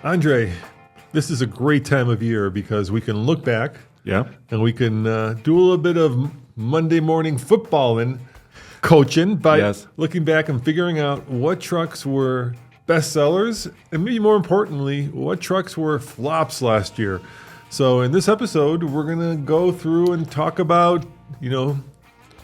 Andre, this is a great time of year because we can look back and we can do a little bit of Monday morning footballing, coaching by looking back and figuring out what trucks were best sellers and maybe more importantly, what trucks were flops last year. So in this episode, we're going to go through and talk about,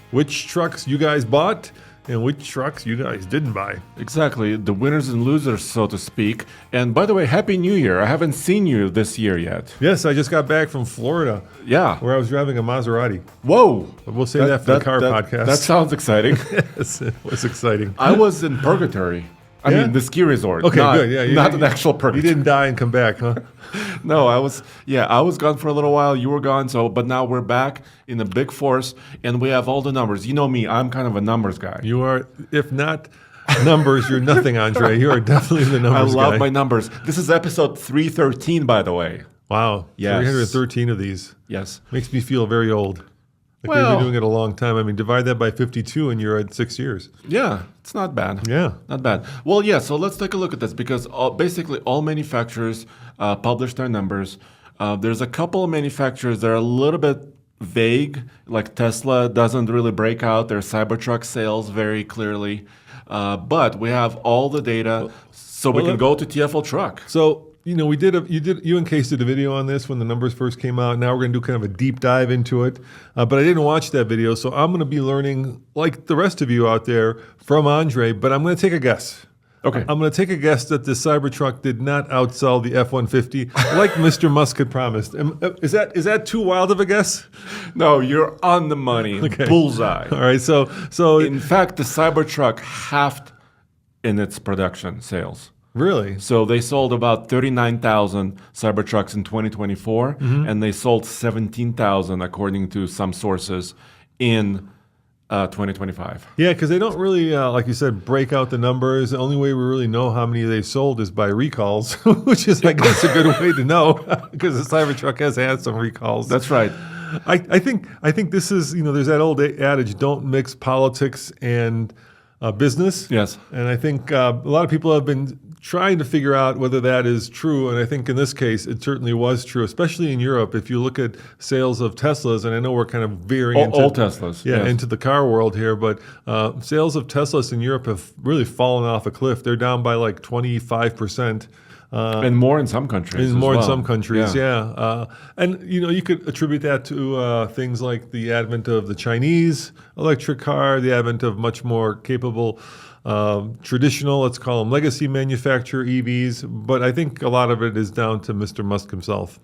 which trucks you guys bought and which trucks you guys didn't buy. Exactly. The winners and losers, so to speak. And by the way, Happy New Year. I haven't seen you this year yet. Yes, I just got back from Florida. Yeah. Where I was driving a Maserati. Whoa. We'll say that for the car podcast. That sounds exciting. Yes, it was exciting. I was in purgatory. I mean, the ski resort. Okay, good. Yeah, not an actual purgatory. You didn't die and come back, huh? No, I was gone for a little while. You were gone, but now we're back in a big force, and we have all the numbers. You know me, I'm kind of a numbers guy. You are, if not numbers, you're nothing, Andre. You are definitely the numbers guy. I love my numbers. This is episode 313, by the way. Wow. Yes. 313 of these. Yes. Makes me feel very old. Like we've been doing it a long time. I mean, divide that by 52 and you're at 6 years. Yeah, it's not bad. Yeah. Not bad. Well, so let's take a look at this because basically all manufacturers publish their numbers. There's a couple of manufacturers that are a little bit vague, like Tesla doesn't really break out their Cybertruck sales very clearly. But we have all the data, so we can go to TFL Truck. So, you and Case did a video on this when the numbers first came out. Now we're going to do kind of a deep dive into it. But I didn't watch that video, so I'm going to be learning, like the rest of you out there, from Andre, but I'm going to take a guess. Okay. I'm going to take a guess that the Cybertruck did not outsell the F-150 like Mr. Musk had promised. Is that too wild of a guess? No, you're on the money. Okay. Bullseye. All right, so in fact, the Cybertruck halved in its production sales. Really? So they sold about 39,000 Cybertrucks in 2024, and they sold 17,000, according to some sources, in 2025. Yeah, because they don't really, like you said, break out the numbers. The only way we really know how many they sold is by recalls, which is, I guess, a good way to know, because the Cybertruck has had some recalls. That's right. I think this is, there's that old adage, don't mix politics and business. Yes. And I think a lot of people have been trying to figure out whether that is true. And I think in this case, it certainly was true, especially in Europe. If you look at sales of Teslas, and I know we're kind of veering into all Teslas, into the car world here, but sales of Teslas in Europe have really fallen off a cliff. They're down by like 25%. And more in some countries. In some countries, yeah. And you could attribute that to things like the advent of the Chinese electric car, the advent of much more capable traditional, let's call them legacy manufacturer EVs. But I think a lot of it is down to Mr. Musk himself.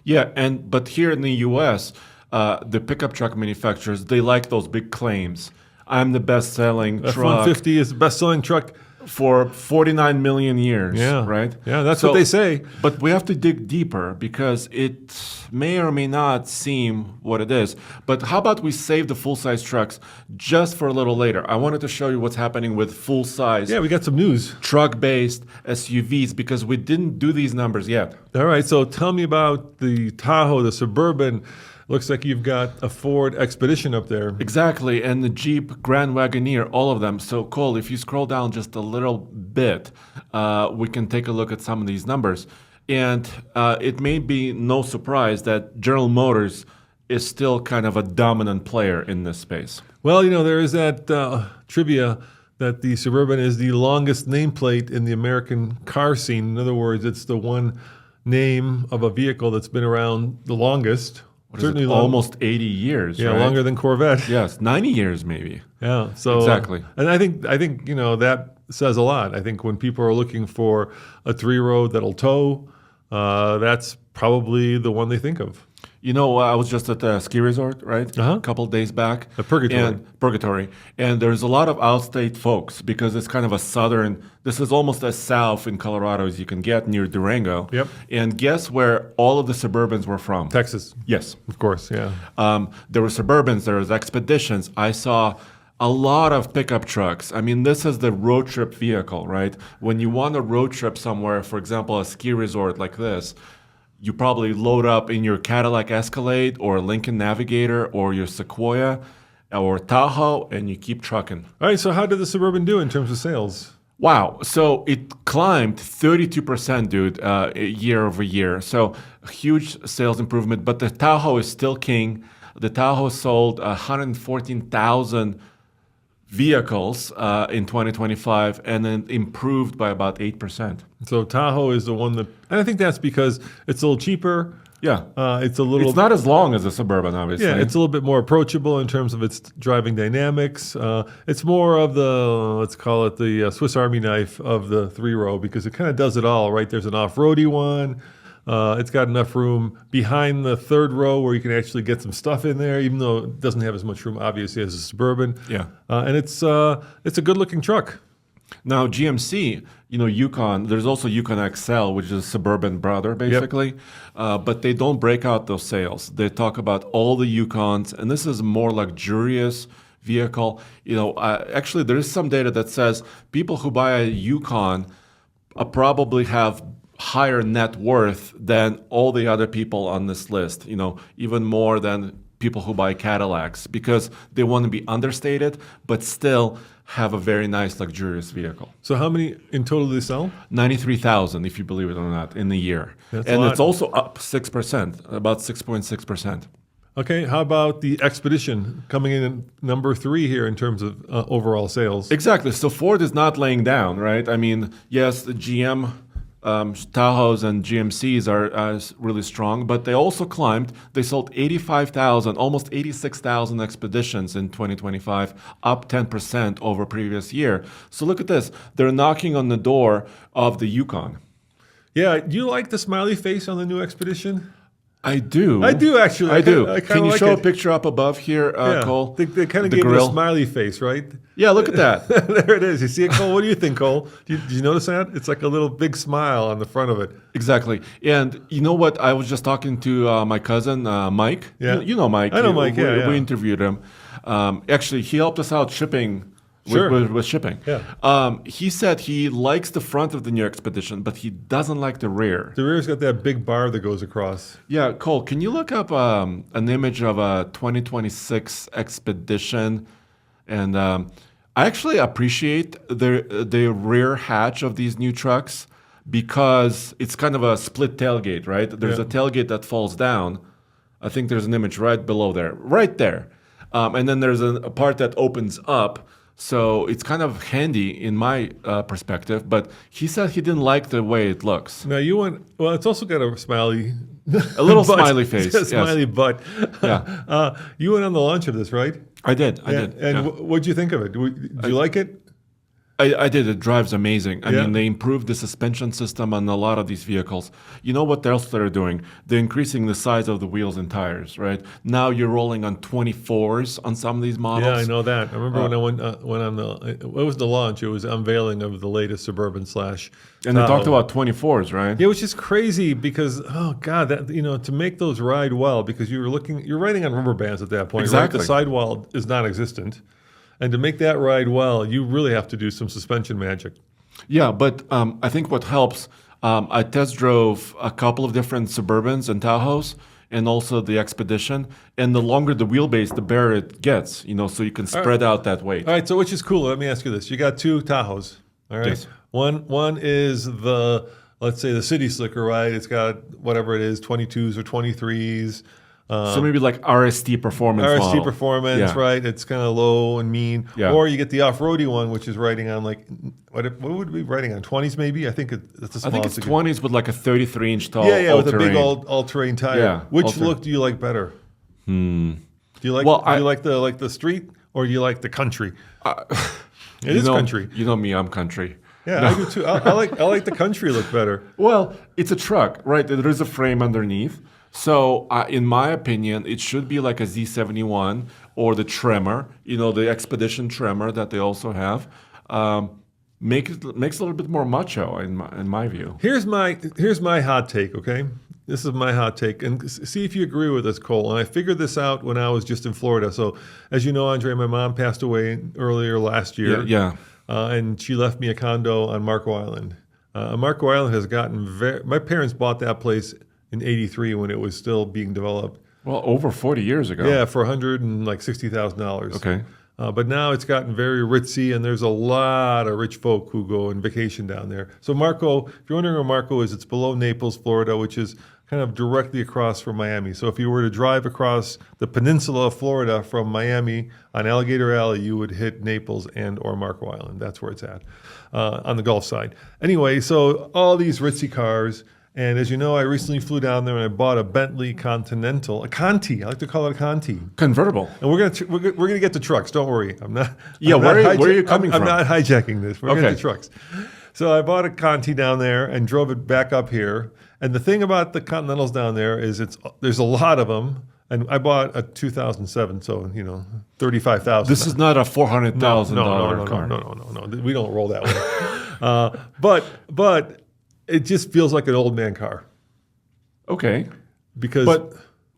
Yeah, but here in the U.S., the pickup truck manufacturers, they like those big claims. I'm the best-selling truck. F-150 is the best-selling truck for 49 million years, right? Yeah, that's what they say. But we have to dig deeper because it may or may not seem what it is. But how about we save the full-size trucks just for a little later? I wanted to show you what's happening with full-size. Yeah, we got some news. Truck-based SUVs because we didn't do these numbers yet. All right, so tell me about the Tahoe, the Suburban. Looks like you've got a Ford Expedition up there. Exactly, and the Jeep Grand Wagoneer, all of them. So, Cole, if you scroll down just a little bit, we can take a look at some of these numbers. And it may be no surprise that General Motors is still kind of a dominant player in this space. Well, there is that trivia that the Suburban is the longest nameplate in the American car scene. In other words, it's the one name of a vehicle that's been around the longest. Certainly almost 80 years. Yeah, right? longer than Corvette. Yes, 90 years maybe. Yeah, so exactly. And I think that says a lot. I think when people are looking for a 3-road that'll tow, that's probably the one they think of. I was just at the ski resort, right? A couple of days back. Purgatory. And there's a lot of outstate folks because it's kind of a southern, this is almost as south in Colorado as you can get near Durango. Yep. And guess where all of the Suburbans were from? Texas. Yes. Of course, yeah. There were Suburbans, there was Expeditions. I saw a lot of pickup trucks. I mean, this is the road trip vehicle, right? When you want a road trip somewhere, for example, a ski resort like this, you probably load up in your Cadillac Escalade or Lincoln Navigator or your Sequoia or Tahoe, and you keep trucking. All right, so how did the Suburban do in terms of sales? Wow. So it climbed 32%, dude, year over year. So huge sales improvement. But the Tahoe is still king. The Tahoe sold 114,000 vehicles in 2025 and then improved by about 8%. So Tahoe is the one that, and I think that's because it's a little cheaper. Yeah. It's not as long as a Suburban, obviously. Yeah, it's a little bit more approachable in terms of its driving dynamics. It's more of the, let's call it the Swiss Army knife of the three-row because it kind of does it all, right? There's an off-roady one. It's got enough room behind the third row where you can actually get some stuff in there, even though it doesn't have as much room, obviously, as a Suburban. Yeah. And it's a good-looking truck. Now, GMC, Yukon, there's also Yukon XL, which is a Suburban brother, basically. Yep. But they don't break out those sales. They talk about all the Yukons, and this is a more luxurious vehicle. Actually, there is some data that says people who buy a Yukon probably have higher net worth than all the other people on this list, even more than people who buy Cadillacs because they want to be understated, but still have a very nice, luxurious vehicle. So how many in total do they sell? 93,000, if you believe it or not, in the year. And it's also up 6%, about 6.6%. Okay, how about the Expedition coming in at number 3 here in terms of overall sales? Exactly. So Ford is not laying down, right? I mean, yes, the GM Tahoes and GMCs are really strong, but they also climbed. They sold 85,000, almost 86,000 Expeditions in 2025, up 10% over previous year. So look at this. They're knocking on the door of the Yukon. Yeah, do you like the smiley face on the new Expedition? I do. I do, actually. I do. Can you show a picture up above here, Cole? They kind of gave it a smiley face, right? Yeah, look at that. There it is. You see it, Cole? What do you think, Cole? Did you notice that? It's like a little big smile on the front of it. Exactly. And you know what? I was just talking to my cousin, Mike. Yeah. You know Mike. I know Mike, We interviewed him. Actually, he helped us out shipping. Sure. With shipping. Yeah. He said he likes the front of the new Expedition, but he doesn't like the rear. The rear's got that big bar that goes across. Yeah, Cole, can you look up an image of a 2026 Expedition? And I actually appreciate the rear hatch of these new trucks because it's kind of a split tailgate, right? There's a tailgate that falls down. I think there's an image right below there, right there. And then there's a part that opens up. So it's kind of handy in my perspective, but he said he didn't like the way it looks. Now it's also got a smiley, a little smiley face, a smiley butt. Yeah. You went on the launch of this, right? I did. And what'd you think of it? Did you like it? I did. It drives amazing. I mean, they improved the suspension system on a lot of these vehicles. You know what else they're doing? They're increasing the size of the wheels and tires, right? Now you're rolling on 24s on some of these models. Yeah, I know that. I remember when I went on what was the launch? It was unveiling of the latest Suburban / And they talked about 24s, right? Yeah, which is crazy because, oh God, that to make those ride well, because you're riding on rubber bands at that point, exactly. Right? The sidewall is non-existent. And to make that ride well, you really have to do some suspension magic. Yeah, but I think what helps, I test drove a couple of different Suburbans and Tahoes and also the Expedition. And the longer the wheelbase, the better it gets, so you can spread out that weight. All right, so which is cool. Let me ask you this. You got 2 Tahoes, all right? Yes. One is let's say the City Slicker, right? It's got whatever it is, 22s or 23s. So maybe like RST Performance model. Performance, right? It's kind of low and mean. Yeah. Or you get the off-roady one, which is riding on what would it be riding on? 20s maybe? I think it's the smallest. I think it's 20s with like a 33-inch tall with all-terrain. a big all-terrain tire. Yeah, Which look do you like better? Do you like the street or do you like the country? It is country. You know me, I'm country. Yeah, no. I do too. I like the country look better. Well, it's a truck, right? There is a frame underneath. So, in my opinion, it should be like a Z71 or the Tremor, the Expedition Tremor that they also have. Makes it a little bit more macho in my view. Here's my hot take, okay? This is my hot take, and see if you agree with this, Cole. And I figured this out when I was just in Florida. So, as you know, Andre, my mom passed away earlier last year. Yeah. And she left me a condo on Marco Island. Marco Island has gotten my parents bought that place in '83 when it was still being developed. Well, over 40 years ago. Yeah, for $160,000. Okay. But now it's gotten very ritzy, and there's a lot of rich folk who go and vacation down there. So Marco, if you're wondering where Marco is, it's below Naples, Florida, which is kind of directly across from Miami. So if you were to drive across the peninsula of Florida from Miami on Alligator Alley, you would hit Naples and or Marco Island. That's where it's at, on the Gulf side. Anyway, so all these ritzy cars. And as you know, I recently flew down there and I bought a Bentley Continental, a Conti. I like to call it a Conti. Convertible. And we're gonna get to trucks. Don't worry. I'm not. Yeah, I'm where not are you coming from? I'm not hijacking this. We're Okay. gonna get to trucks. So I bought a Conti down there and drove it back up here. And the thing about the Continentals down there is there's a lot of them. And I bought a 2007, so $35,000. This is not a $400,000 car. No. We don't roll that way. But it just feels like an old man car. Okay. Because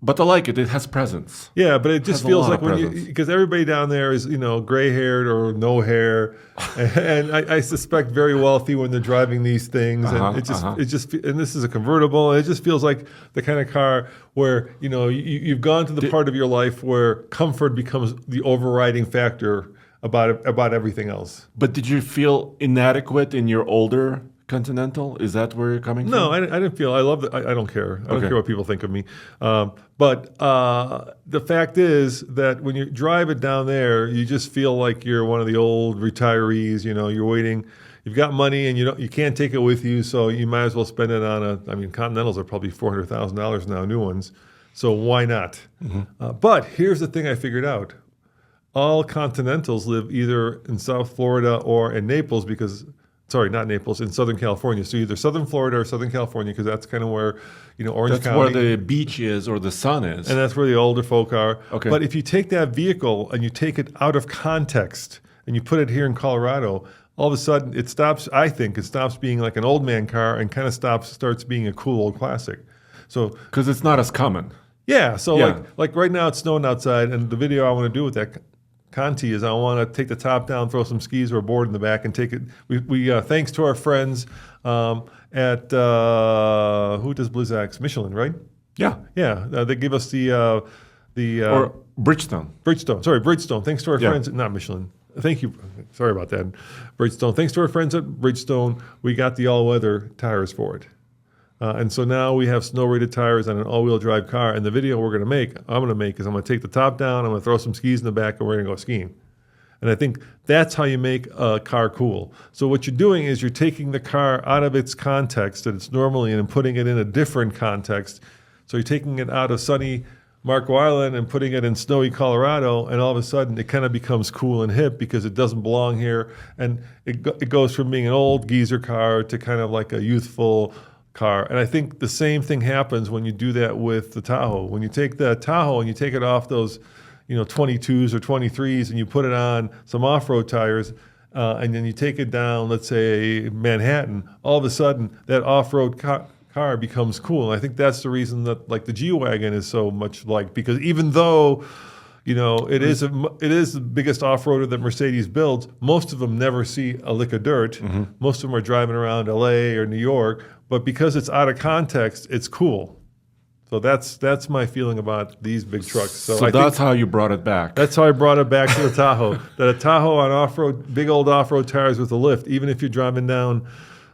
but I like it. It has presence. Yeah, but it just feels like presence. because everybody down there is gray haired or no hair, and I suspect very wealthy when they're driving these things, and it just and this is a convertible, and it just feels like the kind of car where you've gone to the part of your life where comfort becomes the overriding factor about everything else. But did you feel inadequate in your older Continental? Is that where you're coming from? No, I didn't feel. I love it. I don't care. I don't care what people think of me. But the fact is that when you drive it down there, you just feel like you're one of the old retirees. You're waiting. You've got money and you can't take it with you, so you might as well spend it on Continentals are probably $400,000 now, new ones. So why not? Mm-hmm. But here's the thing I figured out: all Continentals live either in South Florida or in Naples Sorry, not Naples, in Southern California. So either Southern Florida or Southern California, because that's kind of where, Orange County. That's where the beach is or the sun is. And that's where the older folk are. Okay. But if you take that vehicle and you take it out of context and you put it here in Colorado, all of a sudden it stops being like an old man car and kind of starts being a cool old classic. So because it's not as common. Yeah. So like right now it's snowing outside, and the video I want to do with that Conti is I want to take the top down, throw some skis or a board in the back, and take it. We thanks to our friends at who does Blizzaks? Michelin, right? Yeah. They give us the or Bridgestone. Bridgestone. Thanks to our friends at not Michelin. Thank you. Sorry about that, Bridgestone. Thanks to our friends at Bridgestone, we got the all-weather tires for it. And so now we have snow-rated tires on an all-wheel drive car. And the video I'm going to make is I'm going to take the top down, I'm going to throw some skis in the back, and we're going to go skiing. And I think that's how you make a car cool. So what you're doing is you're taking the car out of its context that it's normally in and putting it in a different context. So you're taking it out of sunny Marco Island and putting it in snowy Colorado, and all of a sudden it kind of becomes cool and hip because it doesn't belong here. And it goes from being an old geezer car to kind of like a youthful car. And I think the same thing happens when you do that with the Tahoe. When you take the Tahoe and you take it off those 22s or 23s and you put it on some off-road tires and then you take it down, let's say Manhattan, all of a sudden that off-road car becomes cool. And I think that's the reason that like the G-Wagon is so much liked, because even though it is the biggest off-roader that Mercedes builds, most of them never see a lick of dirt. Mm-hmm. Most of them are driving around LA or New York, but because it's out of context, it's cool. So that's my feeling about these big trucks. So that's how you brought it back. That's how I brought it back to the Tahoe. That a Tahoe on off-road, big old off-road tires with a lift, even if you're driving down,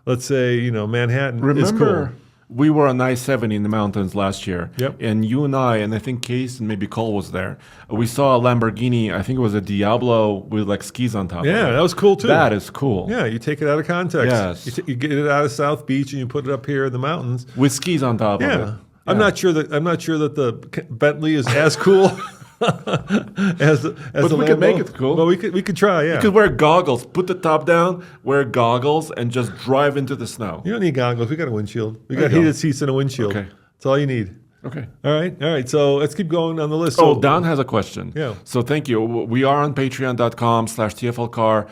let's say, Manhattan, is cool. We were on I-70 in the mountains last year, Yep. And you and I think Case and maybe Cole was there. We saw a Lamborghini, I think it was a Diablo with like skis on top of it. Yeah, that was cool too. That is cool. Yeah, you take it out of context. Yes. You get it out of South Beach and you put it up here in the mountains. With skis on top of it. Yeah. I'm not sure that the Bentley is as cool as the we could make it cool. Well, we could try. Yeah, you could wear goggles. Put the top down, wear goggles, and just drive into the snow. You don't need goggles. We got a windshield. We got heated seats and a windshield. Okay, that's all you need. Okay. All right. So let's keep going on the list. Don has a question. Yeah. So thank you. We are on patreon.com/TFLcar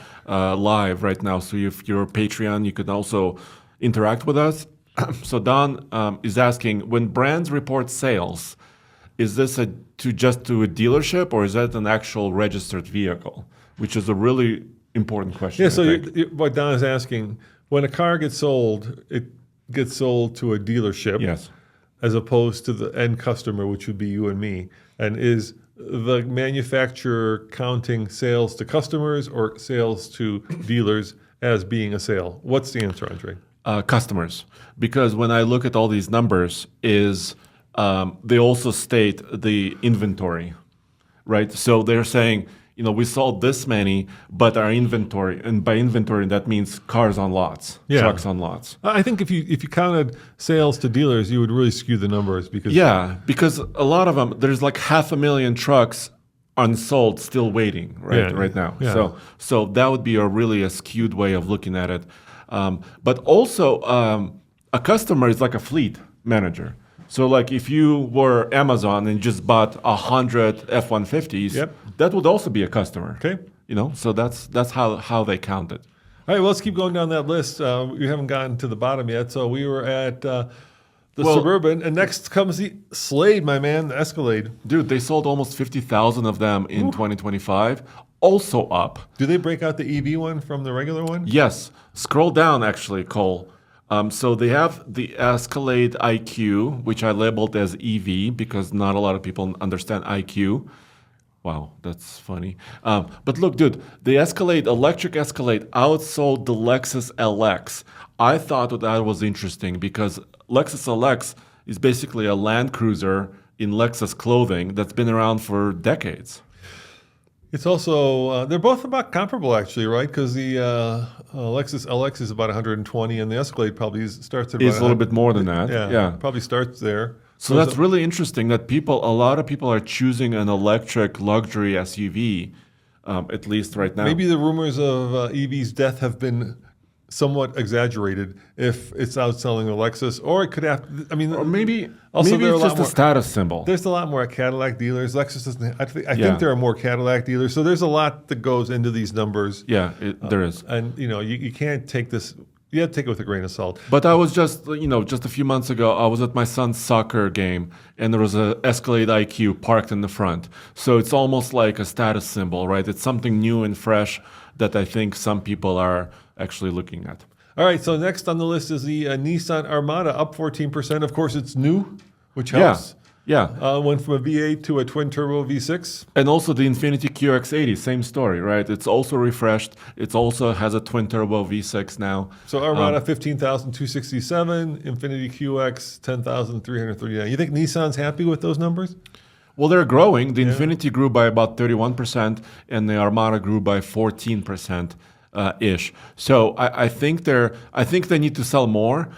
live right now. So if you're a Patreon, you can also interact with us. So Don is asking, when brands report sales, is this just to a dealership, or is that an actual registered vehicle? Which is a really important question. Yeah, so what Don is asking, when a car gets sold, it gets sold to a dealership. Yes. As opposed to the end customer, which would be you and me. And is the manufacturer counting sales to customers or sales to dealers as being a sale? What's the answer, Andre? Customers. Because when I look at all these numbers, they also state the inventory, right? So they're saying, we sold this many, but our inventory, and by inventory, that means cars on lots, trucks on lots. I think if you counted sales to dealers, you would really skew the numbers because because a lot of them, there's like 500,000 trucks unsold still waiting right now. Yeah. So that would be a skewed way of looking at it. But also, a customer is like a fleet manager. So like if you were Amazon and just bought 100 F-150s, that would also be a customer. Okay. So that's how they count it. All right, well, let's keep going down that list. We haven't gotten to the bottom yet. So we were at the Suburban, and next comes the Slade, my man, the Escalade. Dude, they sold almost 50,000 of them in 2025, also up. Do they break out the EV one from the regular one? Yes. Scroll down, actually, Cole. So they have the Escalade IQ, which I labeled as EV because not a lot of people understand IQ. Wow, that's funny. But look, dude, the electric Escalade outsold the Lexus LX. I thought that was interesting because Lexus LX is basically a Land Cruiser in Lexus clothing that's been around for decades. It's also, they're both about comparable actually, right? Because the Lexus LX is about 120 and the Escalade probably starts at about a little bit more than that. Yeah, probably starts there. So that's really interesting that a lot of people are choosing an electric luxury SUV, at least right now. Maybe the rumors of EV's death have been somewhat exaggerated if it's outselling a Lexus, or it could have. Or maybe it's just a status symbol. There's a lot more Cadillac dealers. Lexus doesn't. I think there are more Cadillac dealers. So there's a lot that goes into these numbers. Yeah, there is. And you can't take this. You have to take it with a grain of salt. But I was just a few months ago, I was at my son's soccer game, and there was a Escalade IQ parked in the front. So it's almost like a status symbol, right? It's something new and fresh that I think some people are actually looking at. All right, so next on the list is the Nissan Armada, up 14%. Of course, it's new, which helps. Yeah. Went from a V8 to a twin-turbo V6. And also the Infiniti QX80, same story, right? It's also refreshed. It also has a twin-turbo V6 now. So Armada, 15,267. Infiniti QX, 10,339. You think Nissan's happy with those numbers? Well, they're growing. The Infiniti grew by about 31%, and the Armada grew by 14%. Ish. So I think they need to sell more.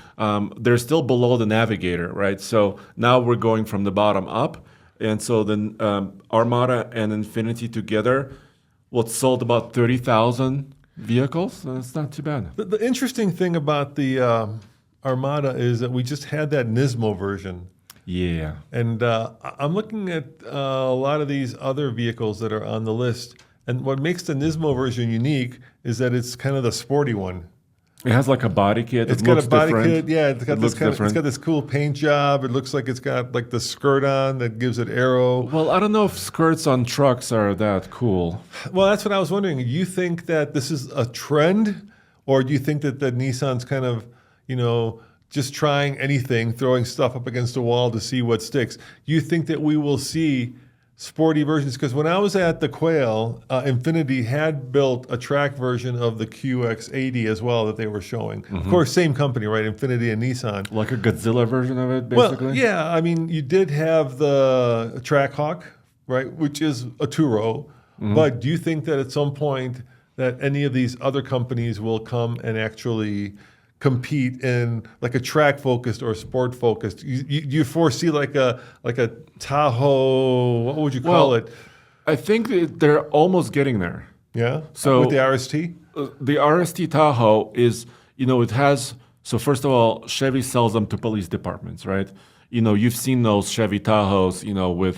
They're still below the Navigator, right? So now we're going from the bottom up, and so then Armada and Infiniti together, sold about 30,000 vehicles. That's not too bad. The interesting thing about the Armada is that we just had that Nismo version. Yeah. And I'm looking at a lot of these other vehicles that are on the list. And what makes the Nismo version unique is that it's kind of the sporty one. It has like a body kit. It's got a body kit. Yeah, it's got this cool paint job. It looks like it's got like the skirt on that gives it aero. Well, I don't know if skirts on trucks are that cool. Well, that's what I was wondering. Do you think that this is a trend, or do you think that Nissan's kind of, just trying anything, throwing stuff up against the wall to see what sticks? You think that we will see sporty versions? Because when I was at the Quail, Infiniti had built a track version of the QX80 as well that they were showing. Mm-hmm. Of course, same company, right? Infiniti and Nissan. Like a Godzilla version of it, basically? Well, yeah. You did have the Trackhawk, right, which is a two-row. Mm-hmm. But do you think that at some point that any of these other companies will come and actually compete in like a track focused or sport focused? You foresee like a Tahoe, what would you call it? I think they're almost getting there. Yeah. So with the RST? The RST Tahoe is, it has, so first of all, Chevy sells them to police departments, right? You've seen those Chevy Tahoes,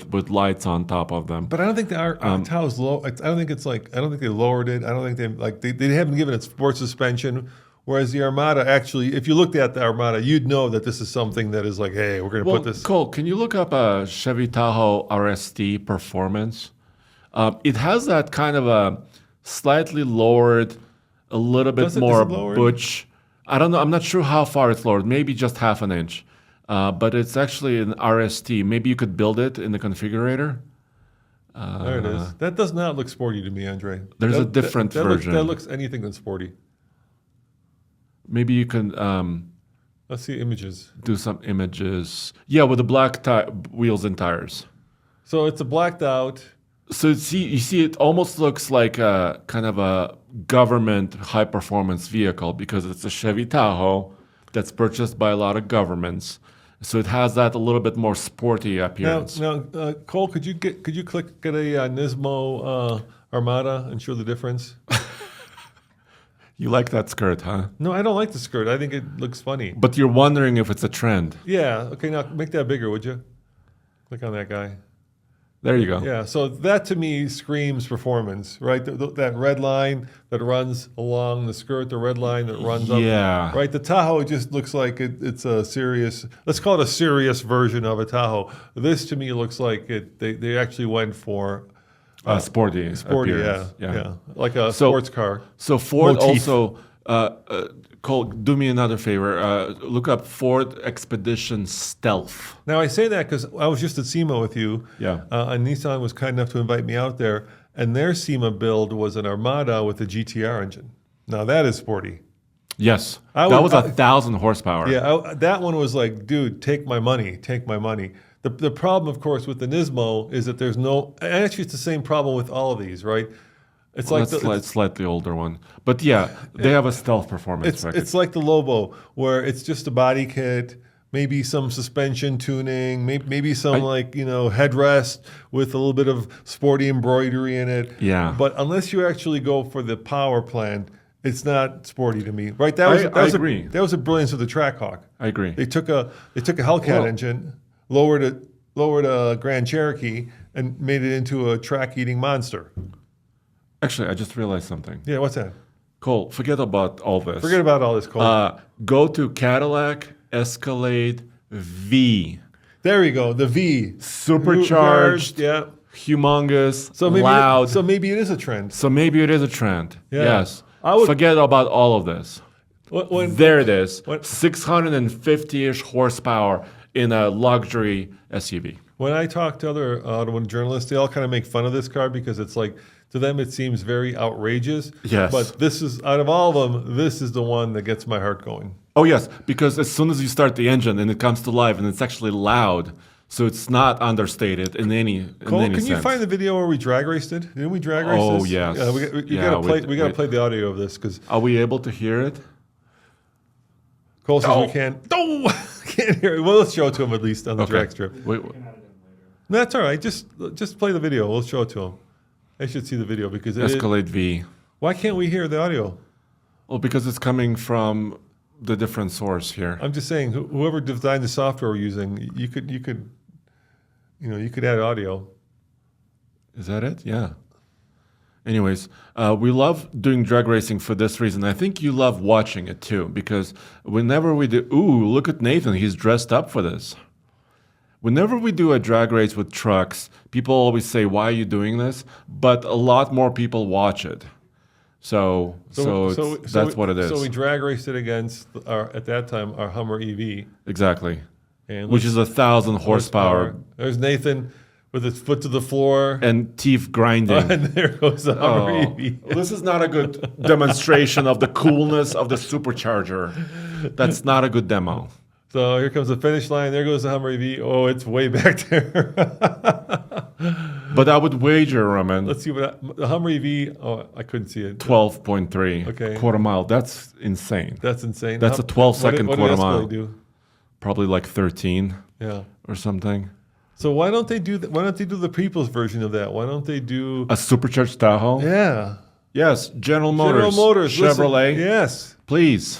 with lights on top of them. But I don't think the Tahoe's low. I don't think they lowered it. I don't think they haven't given it sports suspension. Whereas the Armada, actually, if you looked at the Armada, you'd know that this is something that is like, hey, we're going to put this. Cole, can you look up a Chevy Tahoe RST performance? It has that kind of a slightly lowered, a little bit more butch. I don't know. I'm not sure how far it's lowered. Maybe just half an inch. But it's actually an RST. Maybe you could build it in the configurator. There it is. That does not look sporty to me, Andre. There's a different version. That looks anything than sporty. Maybe you can Let's see images. Do some images. Yeah, with the black wheels and tires. So it's a blacked out. So you see, it almost looks like a kind of a government high performance vehicle because it's a Chevy Tahoe that's purchased by a lot of governments. So it has that a little bit more sporty appearance. Now, Cole, could you get a Nismo Armada and show the difference? You like that skirt, huh? No, I don't like the skirt. I think it looks funny. But you're wondering if it's a trend. Yeah. Okay, now make that bigger, would you? Click on that guy. There you go. Yeah, so that to me screams performance, right? That red line that runs along the skirt, the red line that runs up. Yeah. Right? The Tahoe just looks like it's a serious, let's call it a serious version of a Tahoe. This to me looks like they actually went for sporty appearance. Yeah. Like a sports car. So Ford motif. also, Cole, do me another favor. Look up Ford Expedition Stealth. Now I say that because I was just at SEMA with you. Yeah. And Nissan was kind enough to invite me out there, and their SEMA build was an Armada with a GTR engine. Now that is sporty. Yes. That was 1,000 horsepower. Yeah, that one was like, dude, take my money, take my money. The problem, of course, with the Nismo is that there's no. Actually, it's the same problem with all of these, right? It's like it's slightly older one, but yeah, they have a stealth performance. It's like the Lobo, where it's just a body kit, maybe some suspension tuning, maybe some headrest with a little bit of sporty embroidery in it. Yeah. But unless you actually go for the power plant, it's not sporty to me, right? I agree. That was a brilliance of the Trackhawk. I agree. They took a Hellcat engine, lowered a Grand Cherokee, and made it into a track-eating monster. Actually, I just realized something. Yeah, what's that? Cole, forget about all this. Forget about all this, Cole. Go to Cadillac Escalade V. There you go, the V. Supercharged, yeah, humongous, maybe loud. So maybe it is a trend. Yeah. Yes. I would forget about all of this. There it is. 650-ish horsepower in a luxury SUV. When I talk to other automotive journalists, they all kind of make fun of this car because it's like, to them, it seems very outrageous. Yes. But this is, out of all of them, this is the one that gets my heart going. Oh, yes, because as soon as you start the engine and it comes to life and it's actually loud, so it's not understated in any Cole, sense. Can you find the video where we drag raced it? Didn't we drag race this? Oh, yes. We got to play the audio of this. Are we able to hear it? Cole says we can't. Oh, can't hear it. Well, let's show it to him at least on the drag strip. Wait. No, that's all right. Just play the video. We'll show it to him. They should see the video because Escalade V. Why can't we hear the audio? Well, because it's coming from the different source here. I'm just saying, whoever designed the software we're using, you could add audio. Is that it? Yeah. Anyways, we love doing drag racing for this reason. I think you love watching it too, because whenever we do, look at Nathan, he's dressed up for this. Whenever we do a drag race with trucks, people always say, why are you doing this? But a lot more people watch it. So that's what it is. So we drag raced it against, at that time, our Hummer EV. Exactly. Which is 1,000 horsepower. There's Nathan with his foot to the floor. And teeth grinding. And there goes the Hummer EV. This is not a good demonstration of the coolness of the supercharger. That's not a good demo. So here comes the finish line. There goes the Hummer EV. Oh, it's way back there. But I would wager, Roman. Let's see what the Hummer EV. Oh, I couldn't see it. 12.3 quarter mile. That's insane. That's insane. That's a 12-second quarter mile. What do? Probably like 13. Yeah. Or something. So why don't they do the people's version of that? Why don't they do a supercharged Tahoe? Yeah. Yes. General Motors. Chevrolet. Listen, yes. Please.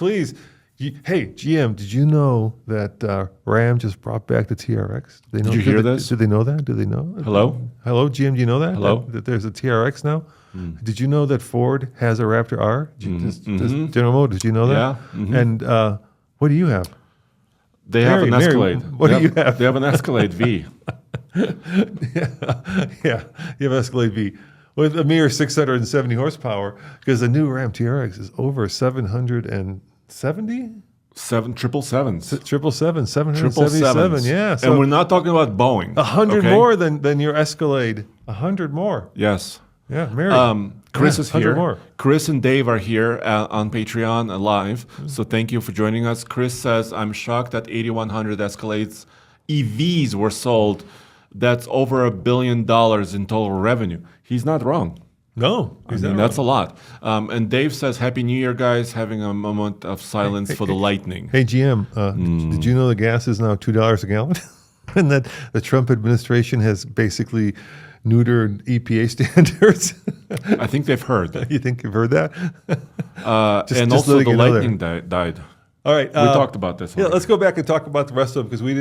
Hey, GM, did you know that Ram just brought back the TRX? Did you hear this? Did they know that? Did they know? Hello, GM, do you know that? Hello? That there's a TRX now? Did you know that Ford has a Raptor R? General Motors, did you know that? Yeah. And what do you have? They have an Escalade. What do you have? They have an Escalade V. Yeah, you have Escalade V. With a mere 670 horsepower, because the new Ram TRX is over 770. Triple sevens. 777, yeah. So and we're not talking about Boeing. 100 more than your Escalade. 100 more. Yes. Yeah, Mary. Chris is here. More. Chris and Dave are here on Patreon live. So thank you for joining us. Chris says, I'm shocked that 8,100 Escalades EVs were sold. That's over $1 billion in total revenue. He's not wrong. No, that's a lot. And Dave says, Happy New Year, guys. Having a moment of silence for the lightning. Hey, GM, did you know the gas is now $2 a gallon? And that the Trump administration has basically neutered EPA standards? I think they've heard. You think you've heard that? And also the lightning died. All right, we talked about this. Yeah, let's go back and talk about the rest of them because we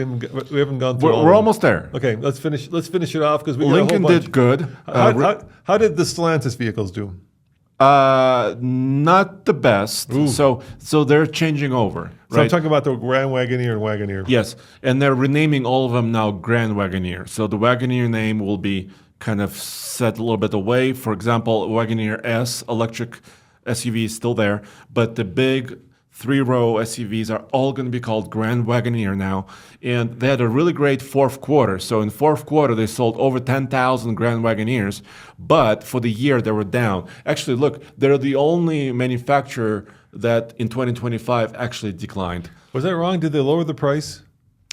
haven't gone through. We're almost there. Okay, let's finish it off because Lincoln did good. How did the Stellantis vehicles do? Not the best. Ooh. So they're changing over. So right? I'm talking about the Grand Wagoneer and Wagoneer. Yes, and they're renaming all of them now Grand Wagoneer. So the Wagoneer name will be kind of set a little bit away. For example, Wagoneer S electric SUV is still there, but the big 3-row SUVs are all going to be called Grand Wagoneer now. And they had a really great fourth quarter. So in fourth quarter, they sold over 10,000 Grand Wagoneers. But for the year, they were down. Actually, look, they're the only manufacturer that in 2025 actually declined. Was that wrong? Did they lower the price?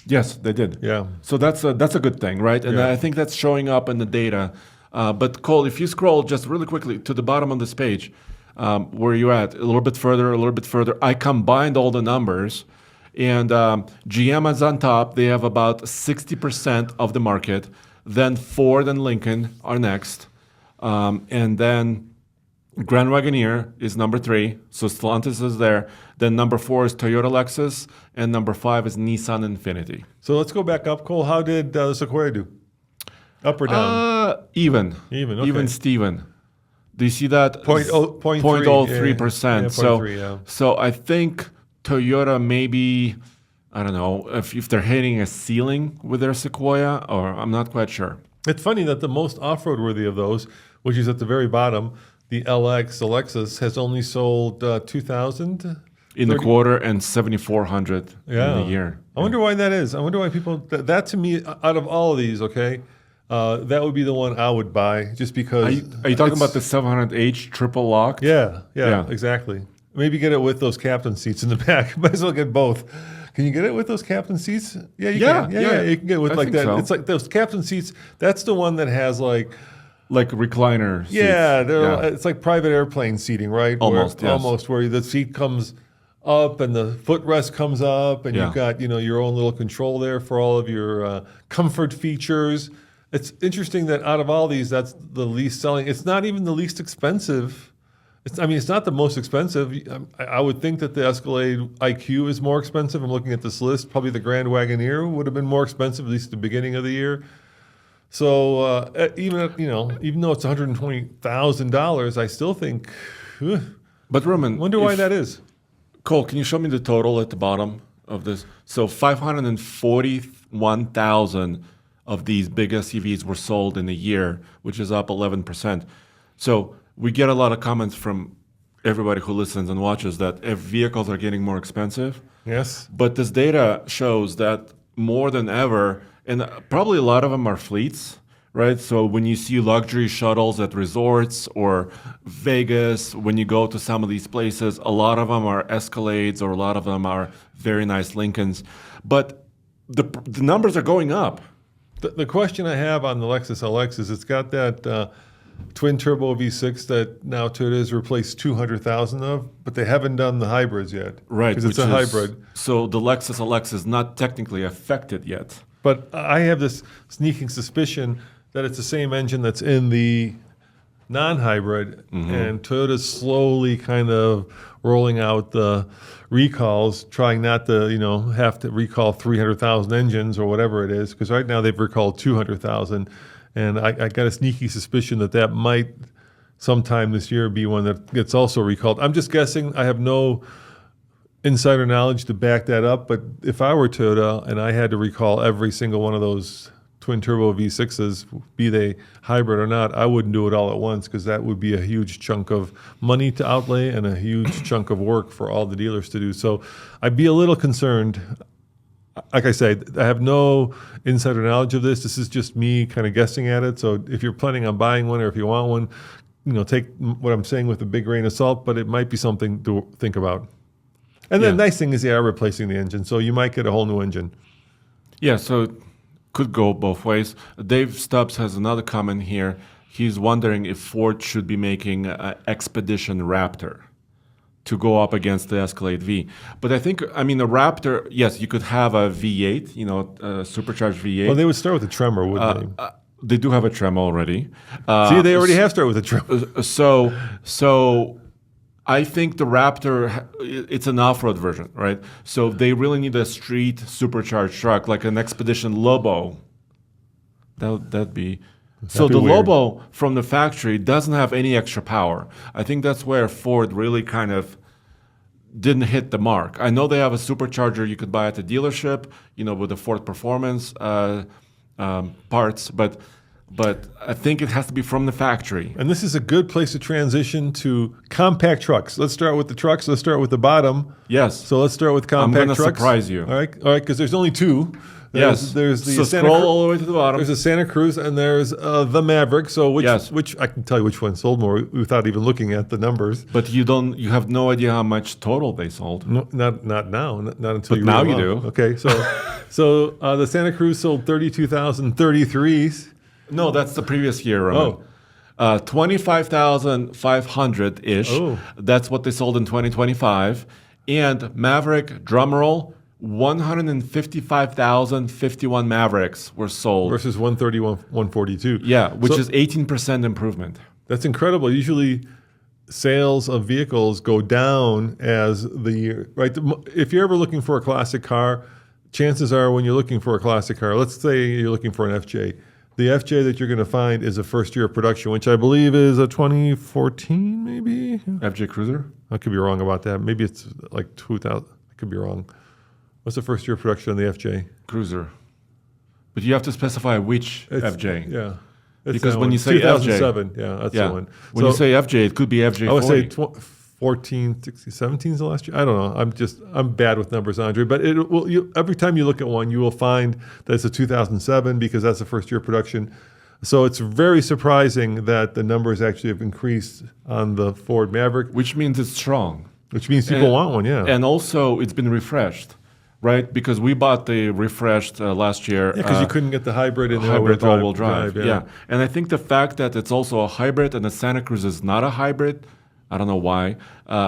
Yes, they did. Yeah. So that's a good thing, right? And I think that's showing up in the data. But Cole, if you scroll just really quickly to the bottom of this page, where you at? A little bit further. I combined all the numbers, and GM is on top. They have about 60% of the market. Then Ford and Lincoln are next. And then Grand Wagoneer is number 3. So Stellantis is there. Then number 4 is Toyota Lexus. And number 5 is Nissan Infiniti. So let's go back up, Cole. How did the Sequoia do? Up or down? Even. Okay. Even Steven. Do you see that? 0.03%. So I think Toyota maybe, I don't know, if they're hitting a ceiling with their Sequoia, or I'm not quite sure. It's funny that the most off-road worthy of those, which is at the very bottom, the Lexus, has only sold 2,000 in the quarter and 7,400 in the year. I wonder why that is. I wonder why people, that to me, out of all of these, okay, that would be the one I would buy just because. Are you talking about the 700H triple locked? Yeah, exactly. Maybe get it with those captain seats in the back. Might as well get both. Can you get it with those captain seats? Yeah, you can. Yeah, you can get it with like that. So. It's like those captain seats. That's the one that has like recliner seats. Yeah, it's like private airplane seating, right? Almost, almost where the seat comes up and the footrest comes up, and you've got your own little control there for all of your comfort features. It's interesting that out of all these, that's the least selling. It's not even the least expensive. It's not the most expensive. I would think that the Escalade IQ is more expensive. I'm looking at this list. Probably the Grand Wagoneer would have been more expensive, at least at the beginning of the year. So even though it's $120,000, I still think. But Roman, wonder why that is. Cole, can you show me the total at the bottom of this? So 541,000 of these big SUVs were sold in a year, which is up 11%. So we get a lot of comments from everybody who listens and watches that vehicles are getting more expensive. Yes. But this data shows that more than ever, and probably a lot of them are fleets, right? So when you see luxury shuttles at resorts or Vegas, when you go to some of these places, a lot of them are Escalades or a lot of them are very nice Lincolns. But the numbers are going up. The question I have on the Lexus LX is it's got that twin turbo V6 that now Toyota has replaced 200,000 of, but they haven't done the hybrids yet. Right. Because it's a hybrid. So the Lexus LX is not technically affected yet. But I have this sneaking suspicion that it's the same engine that's in the non-hybrid, and Toyota's slowly kind of rolling out the recalls, trying not to, have to recall 300,000 engines or whatever it is, because right now they've recalled 200,000, and I got a sneaky suspicion that might sometime this year be one that gets also recalled. I'm just guessing. I have no insider knowledge to back that up, but if I were Toyota and I had to recall every single one of those twin turbo V6s, be they hybrid or not, I wouldn't do it all at once because that would be a huge chunk of money to outlay and a huge chunk of work for all the dealers to do. So I'd be a little concerned. Like I said, I have no insider knowledge of this. This is just me kind of guessing at it. So if you're planning on buying one or if you want one, take what I'm saying with a big grain of salt, but it might be something to think about. And the nice thing is they are replacing the engine, so you might get a whole new engine. Yeah, so it could go both ways. Dave Stubbs has another comment here. He's wondering if Ford should be making an Expedition Raptor to go up against the Escalade V. But I think, a Raptor, yes, you could have a V8, a supercharged V8. Well, they would start with a Tremor, wouldn't they? They do have a Tremor already. See, they already have started with a Tremor. So I think the Raptor, it's an off-road version, right? So they really need a street supercharged truck, like an Expedition Lobo. That'd be... So the weird. Lobo from the factory doesn't have any extra power. I think that's where Ford really kind of didn't hit the mark. I know they have a supercharger you could buy at the dealership, with the Ford Performance parts, but I think it has to be from the factory. And this is a good place to transition to compact trucks. Let's start with the trucks. Let's start with the bottom. Yes. So let's start with compact trucks. I'm going to surprise you. All right, because there's only two. There's the so scroll all the way to the bottom. There's a Santa Cruz and there's the Maverick. So which I can tell you which one sold more without even looking at the numbers. But you have no idea how much total they sold. No, not now. Not until but now you do. Okay, so the Santa Cruz sold 32,033s. No, that's the previous year, Roman. 25,500-ish. Oh. That's what they sold in 2025. And Maverick, drumroll, 155,051 Mavericks were sold. Versus 142. Yeah, which is 18% improvement. That's incredible. Usually sales of vehicles go down as the year, right? If you're ever looking for a classic car, chances are when you're looking for a classic car, let's say you're looking for an FJ. The FJ that you're going to find is a first year of production, which I believe is a 2014, maybe? FJ Cruiser? I could be wrong about that. Maybe it's like 2000. I could be wrong. What's the first year of production on the FJ? Cruiser. But you have to specify which FJ. Yeah. Because when you say 2007, FJ, that's the one. When you say FJ, it could be FJ40. I would say 14, 16, 17 is the last year. I don't know. I'm bad with numbers, Andre. But every time you look at one, you will find that it's a 2007 because that's the first year of production. So it's very surprising that the numbers actually have increased on the Ford Maverick. Which means it's strong. Which means people want one, yeah. And also it's been refreshed. Right, because we bought the refreshed last year. Yeah, because you couldn't get the hybrid in the hybrid all-wheel drive. Yeah, and I think the fact that it's also a hybrid and the Santa Cruz is not a hybrid, I don't know why.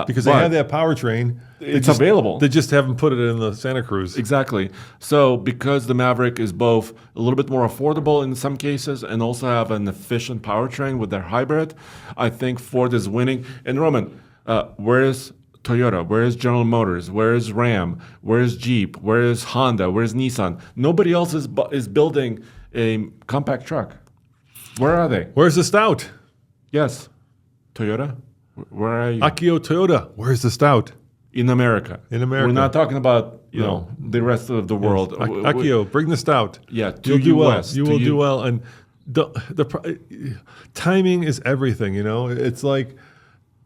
Because they have that powertrain. It's available. They just haven't put it in the Santa Cruz. Exactly. So because the Maverick is both a little bit more affordable in some cases and also have an efficient powertrain with their hybrid, I think Ford is winning. And Roman, where is Toyota? Where is General Motors? Where is Ram? Where is Jeep? Where is Honda? Where is Nissan? Nobody else is building a compact truck. Where are they? Where's the Stout? Yes. Toyota? Where are you? Akio Toyota. Where's the Stout? In America. In America. We're not talking about the rest of the world. Yes. Akio, bring the Stout. Yeah, You'll do well. You will do well. And the timing is everything, It's like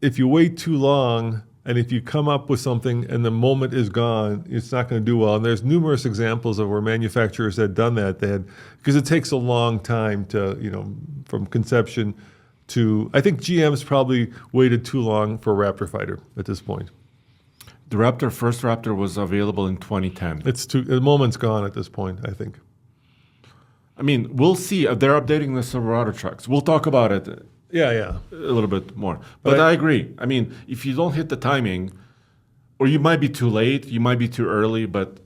if you wait too long and if you come up with something and the moment is gone, it's not going to do well. And there's numerous examples of where manufacturers had done that. Because it takes a long time to, from conception to, I think GM's probably waited too long for a Raptor fighter at this point. The first Raptor was available in 2010. The moment's gone at this point, I think. We'll see. They're updating the Silverado trucks. We'll talk about it. Yeah. A little bit more. But I agree. If you don't hit the timing, or you might be too late, you might be too early, but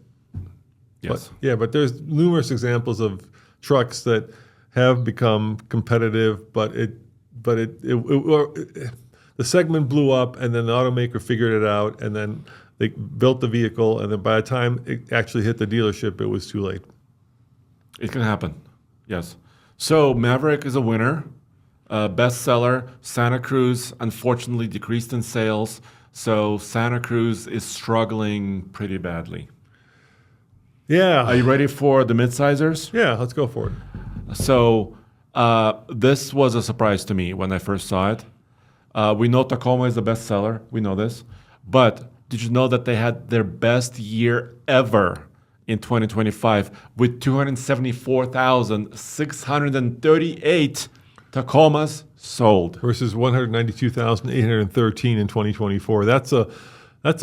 yes. But there's numerous examples of trucks that have become competitive, but the segment blew up and then the automaker figured it out and then they built the vehicle and then by the time it actually hit the dealership, it was too late. It can happen, yes. So Maverick is a winner. Bestseller. Santa Cruz unfortunately decreased in sales, so Santa Cruz is struggling pretty badly. Yeah. Are you ready for the midsizers? Yeah, let's go for it. So this was a surprise to me when I first saw it. We know Tacoma is the best seller. We know this. But did you know that they had their best year ever in 2025 with 274,638 Tacomas sold versus 192,813 in 2024. That's a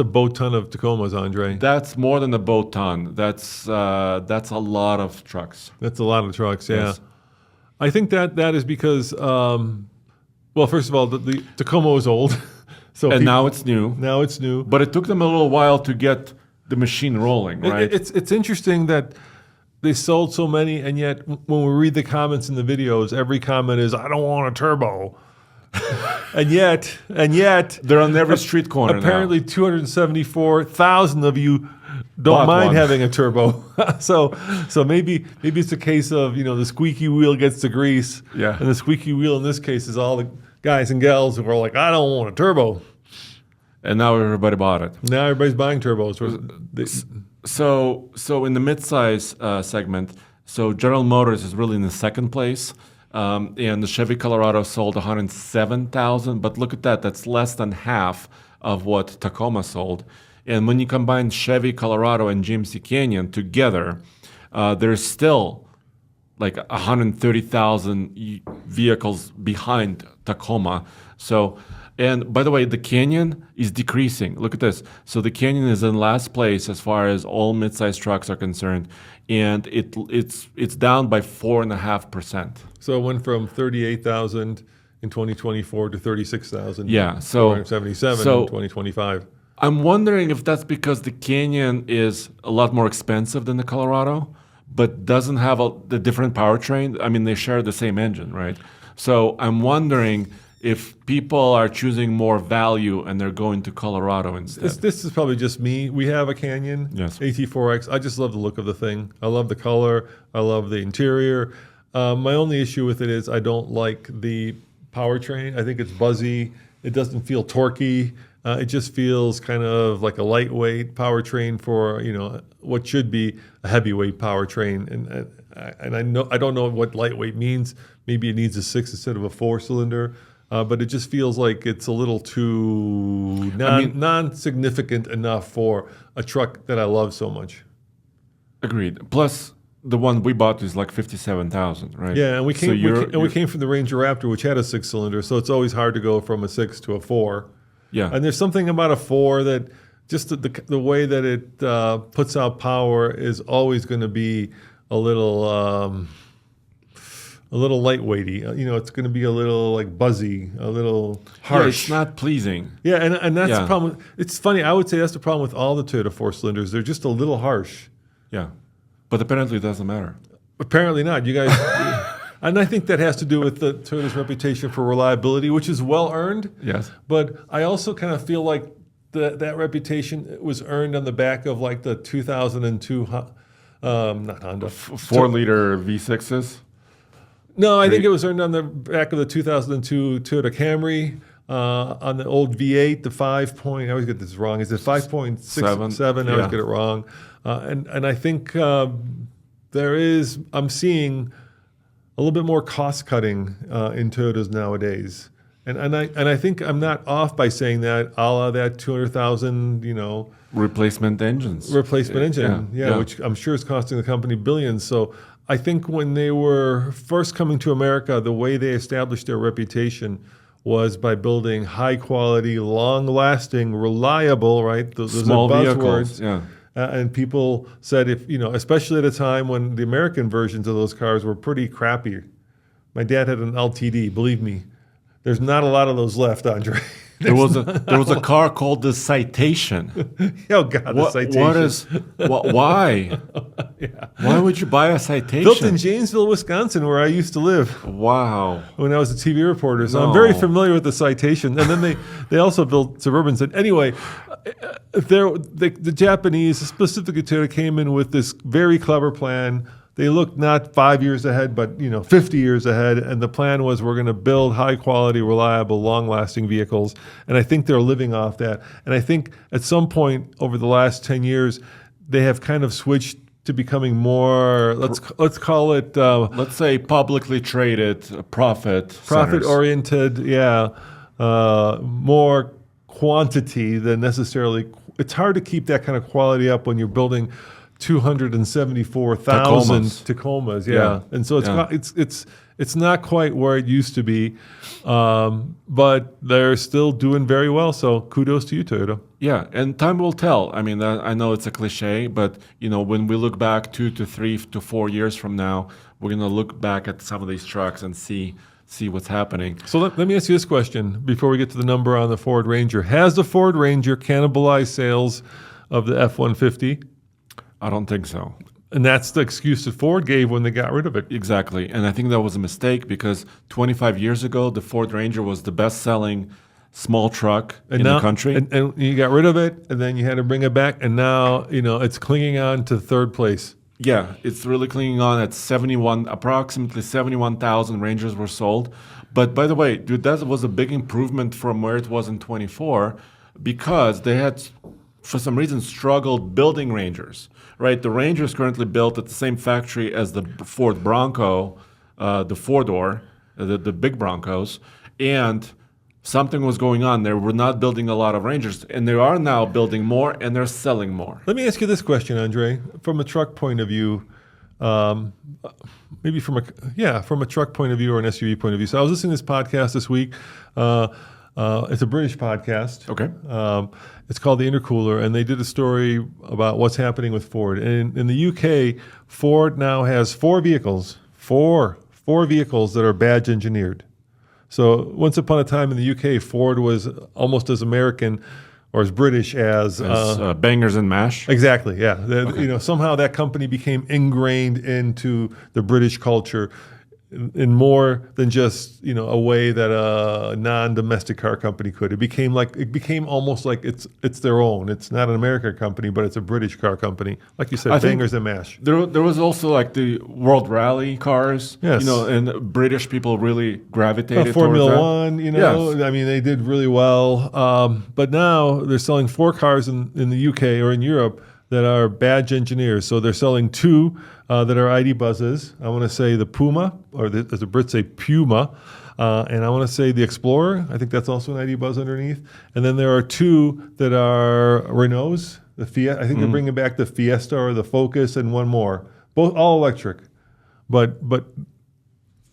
boat ton of Tacomas, Andre. That's more than a boat ton. That's a lot of trucks. That's a lot of trucks. Yeah, yes. I think that is because, well, first of all, the Tacoma was old, so now it's new. Now it's new, but it took them a little while to get the machine rolling, right? It's interesting that they sold so many, and yet when we read the comments in the videos, every comment is, "I don't want a turbo." and yet they're on every street corner. Apparently, 274,000 of you don't mind having a turbo. so maybe it's a case of the squeaky wheel gets the grease, and the squeaky wheel in this case is all the guys and gals who are like, "I don't want a turbo." And now everybody bought it. Now everybody's buying turbos. So in the midsize segment, so General Motors is really in the second place. And the Chevy Colorado sold 107,000. But look at that. That's less than half of what Tacoma sold. And when you combine Chevy Colorado and GMC Canyon together, there's still like 130,000 vehicles behind Tacoma. So... And by the way, the Canyon is decreasing. Look at this. So the Canyon is in last place as far as all midsize trucks are concerned, and it's down by 4.5%. So it went from 38,000 in 2024 to 36,000. Yeah, so 477 in 2025. I'm wondering if that's because the Canyon is a lot more expensive than the Colorado, but doesn't have the different powertrain. I mean, they share the same engine, right? So I'm wondering if people are choosing more value and they're going to Colorado instead. This is probably just me. We have a Canyon, AT4X. I just love the look of the thing. I love the color. I love the interior. My only issue with it is I don't like the powertrain. I think it's buzzy. It doesn't feel torquey. It just feels kind of like a lightweight powertrain for what should be a heavyweight powertrain. And I don't know what lightweight means. Maybe it needs a 6 instead of a 4-cylinder. But it just feels like it's a little too non-significant enough for a truck that I love so much. Agreed. Plus, the one we bought is like 57,000, right? Yeah, and we came from the Ranger Raptor, which had a 6-cylinder, so it's always hard to go from a 6 to a 4. Yeah, and there's something about a 4 that just the way that it puts out power is always going to be a little lightweighty. It's going to be a little like buzzy, a little harsh. Yeah, it's not pleasing. Yeah, and that's the problem. It's funny. I would say that's the problem with all the Toyota 4-cylinders. They're just a little harsh. Yeah, but apparently it doesn't matter. Apparently not. You guys, and I think that has to do with the Toyota's reputation for reliability, which is well earned. Yes. But I also kind of feel like that reputation was earned on the back of like the 2002, not Honda, 4-liter V6s. No, I think it was earned on the back of the 2002 Toyota Camry, on the old V8, the 5 point. I always get this wrong. Is it 5.67? I always get it wrong. And I think I'm seeing a little bit more cost cutting in Toyotas nowadays. And I think I'm not off by saying that, a la that 200,000, replacement engines. Yeah, which I'm sure is costing the company billions. So I think when they were first coming to America, the way they established their reputation was by building high quality, long lasting, reliable, right? Those small are vehicles. buzzwords. Yeah. And people said, especially at a time when the American versions of those cars were pretty crappy. My dad had an LTD, believe me. There's not a lot of those left, Andre. There was a car called the Citation. Oh God, the Citation. Why? Yeah. Why would you buy a Citation? Built in Janesville, Wisconsin, where I used to live. Wow. When I was a TV reporter, so I'm very familiar with the Citation. And then they also built Suburbans. And anyway, the Japanese, specifically Toyota, came in with this very clever plan. They looked not 5 years ahead, but 50 years ahead. And the plan was we're going to build high quality, reliable, long lasting vehicles. And I think they're living off that. And I think at some point over the last 10 years, they have kind of switched to becoming more, let's call it, let's say publicly traded profit oriented, more quantity than necessarily. It's hard to keep that kind of quality up when you're building 274,000 Tacomas, and so it's not quite where it used to be, but they're still doing very well. So kudos to you, Toyota. Yeah, and time will tell. I mean, I know it's a cliche, but when we look back 2 to 3 to 4 years from now, we're gonna look back at some of these trucks and see what's happening. So let me ask you this question before we get to the number on the Ford Ranger. Has the Ford Ranger cannibalized sales of the F-150? I don't think so. And that's the excuse that Ford gave when they got rid of it. Exactly. And I think that was a mistake because 25 years ago, the Ford Ranger was the best-selling small truck in the country. And you got rid of it, and then you had to bring it back, and now it's clinging on to third place. Yeah, it's really clinging on at approximately 71,000 Rangers were sold. But by the way, dude, that was a big improvement from where it was in 24 because they had, for some reason, struggled building Rangers, right? The Ranger is currently built at the same factory as the Ford Bronco, the four-door, the big Broncos, and something was going on there. We're not building a lot of Rangers, and they are now building more, and they're selling more. Let me ask you this question, Andre, from a truck point of view, maybe from a truck point of view or an SUV point of view. So I was listening to this podcast this week. It's a British podcast. Okay. It's called The Intercooler, and they did a story about what's happening with Ford. And in the UK, Ford now has four vehicles that are badge engineered. So once upon a time in the UK, Ford was almost as American or as British as Bangers and Mash. Exactly, yeah. Okay. Somehow that company became ingrained into the British culture in more than just a way that a non-domestic car company could. It became almost like it's their own. It's not an American company, but it's a British car company. Like you said, Bangers and Mash. There was also like the World Rally cars. Yes. And British people really gravitated Formula towards One. Yes. I mean, they did really well. But now they're selling 4 cars in the UK or in Europe that are badge engineers. So they're selling 2 that are ID buzzes. I want to say the Puma, or as the Brits say, Puma. And I want to say the Explorer. I think that's also an ID buzz underneath. And then there are 2 that are Renaults. The Fiat. I think they're bringing back the Fiesta or the Focus and one more. Both all electric. But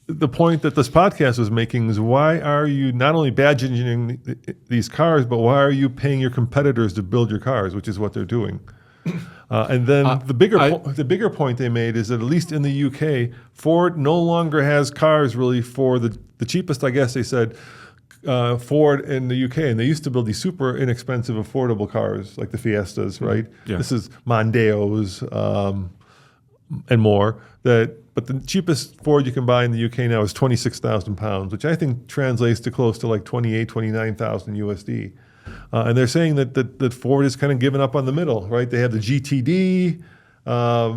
the point that this podcast was making is why are you not only badge engineering these cars, but why are you paying your competitors to build your cars, which is what they're doing. And then the bigger point they made is that at least in the UK, Ford no longer has cars really for the cheapest, I guess they said, Ford in the UK. And they used to build these super inexpensive, affordable cars like the Fiestas, right? Yeah. This is Mondeos and more. But the cheapest Ford you can buy in the UK now is £26,000, which I think translates to close to like 29,000 USD. And they're saying that Ford is kind of giving up on the middle, right? They have the GTD,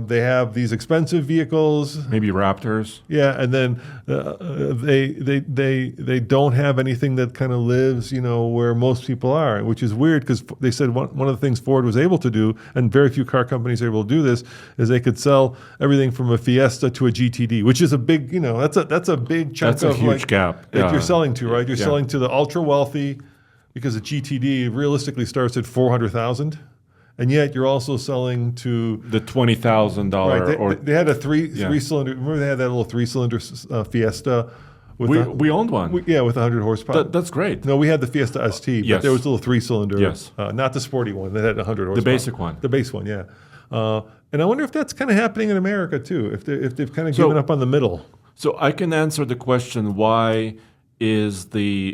they have these expensive vehicles, maybe Raptors. Yeah, and then they don't have anything that kind of lives, where most people are, which is weird because they said one of the things Ford was able to do, and very few car companies are able to do this, is they could sell everything from a Fiesta to a GTD, which is a big, that's a big chunk. That's a huge gap that you're selling to, right? You're selling to the ultra wealthy. Because the GTD realistically starts at $400,000, and yet you're also selling to the $20,000. Right, they had a three cylinder. Remember they had that little 3-cylinder Fiesta. We owned one. With 100 horsepower. That's great. No, we had the Fiesta ST, but there was a little 3-cylinder. Yes. Not the sporty one that had 100 horsepower. The basic one. The base one, yeah. And I wonder if that's kind of happening in America too. If they've kind of given up on the middle. So I can answer the question why is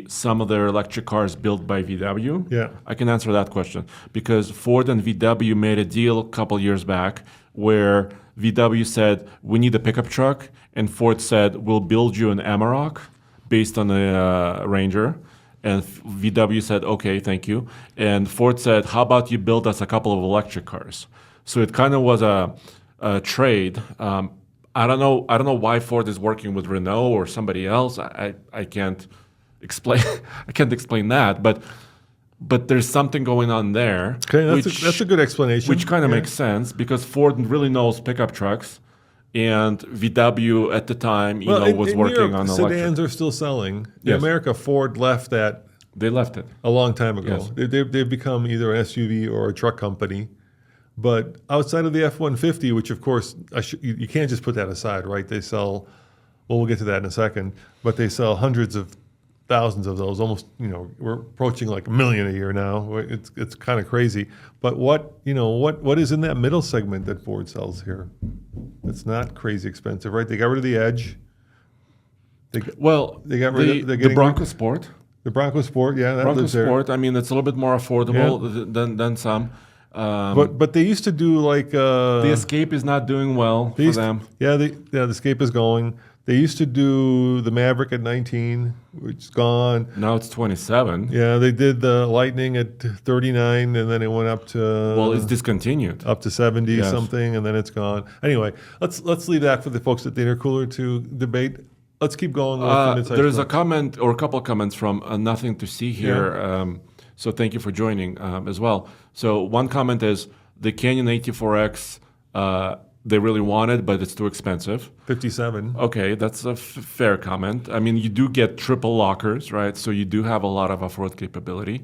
some of their electric cars built by VW? Yeah. I can answer that question because Ford and VW made a deal a couple years back where VW said, we need a pickup truck, and Ford said, we'll build you an Amarok based on a Ranger. And VW said, okay, thank you. And Ford said, how about you build us a couple of electric cars? So it kind of was a trade. I don't know why Ford is working with Renault or somebody else. I can't explain. I can't explain that. But but there's something going on there. Okay, that's a good explanation. Which kind of makes sense because Ford really knows pickup trucks, and VW at the time, was working Europe, on sedans electric. are still selling. In Yes. America, Ford left that. They left it A long time ago. Yes. They've become either an SUV or a truck company. But outside of the F-150, which of course, you can't just put that aside, right? They sell, well, we'll get to that in a second, but they sell hundreds of thousands of those. Almost, we're approaching like 1 million a year now. It's kind of crazy. But what is in that middle segment that Ford sells here? It's not crazy expensive, right? They got rid of the Edge. They got rid of the Bronco Sport. The Bronco Sport, yeah, that Bronco lives there. Sport. I mean, it's a little bit more affordable than some. But they used to do like the Escape is not doing well for them. The Escape is going. They used to do the Maverick at 19, which is gone. Now it's 27. Yeah, they did the Lightning at 39, and then it went up to it's discontinued up to 70 something, and then it's gone. Anyway, let's leave that for the folks at the intercooler to debate. Let's keep going. There's a comment or a couple of comments from Nothing to See here. Yeah. So thank you for joining as well. So one comment is the Canyon AT4X. They really want it, but it's too expensive. 57. Okay, that's a fair comment. I mean, you do get triple lockers, right? So you do have a lot of off-road capability.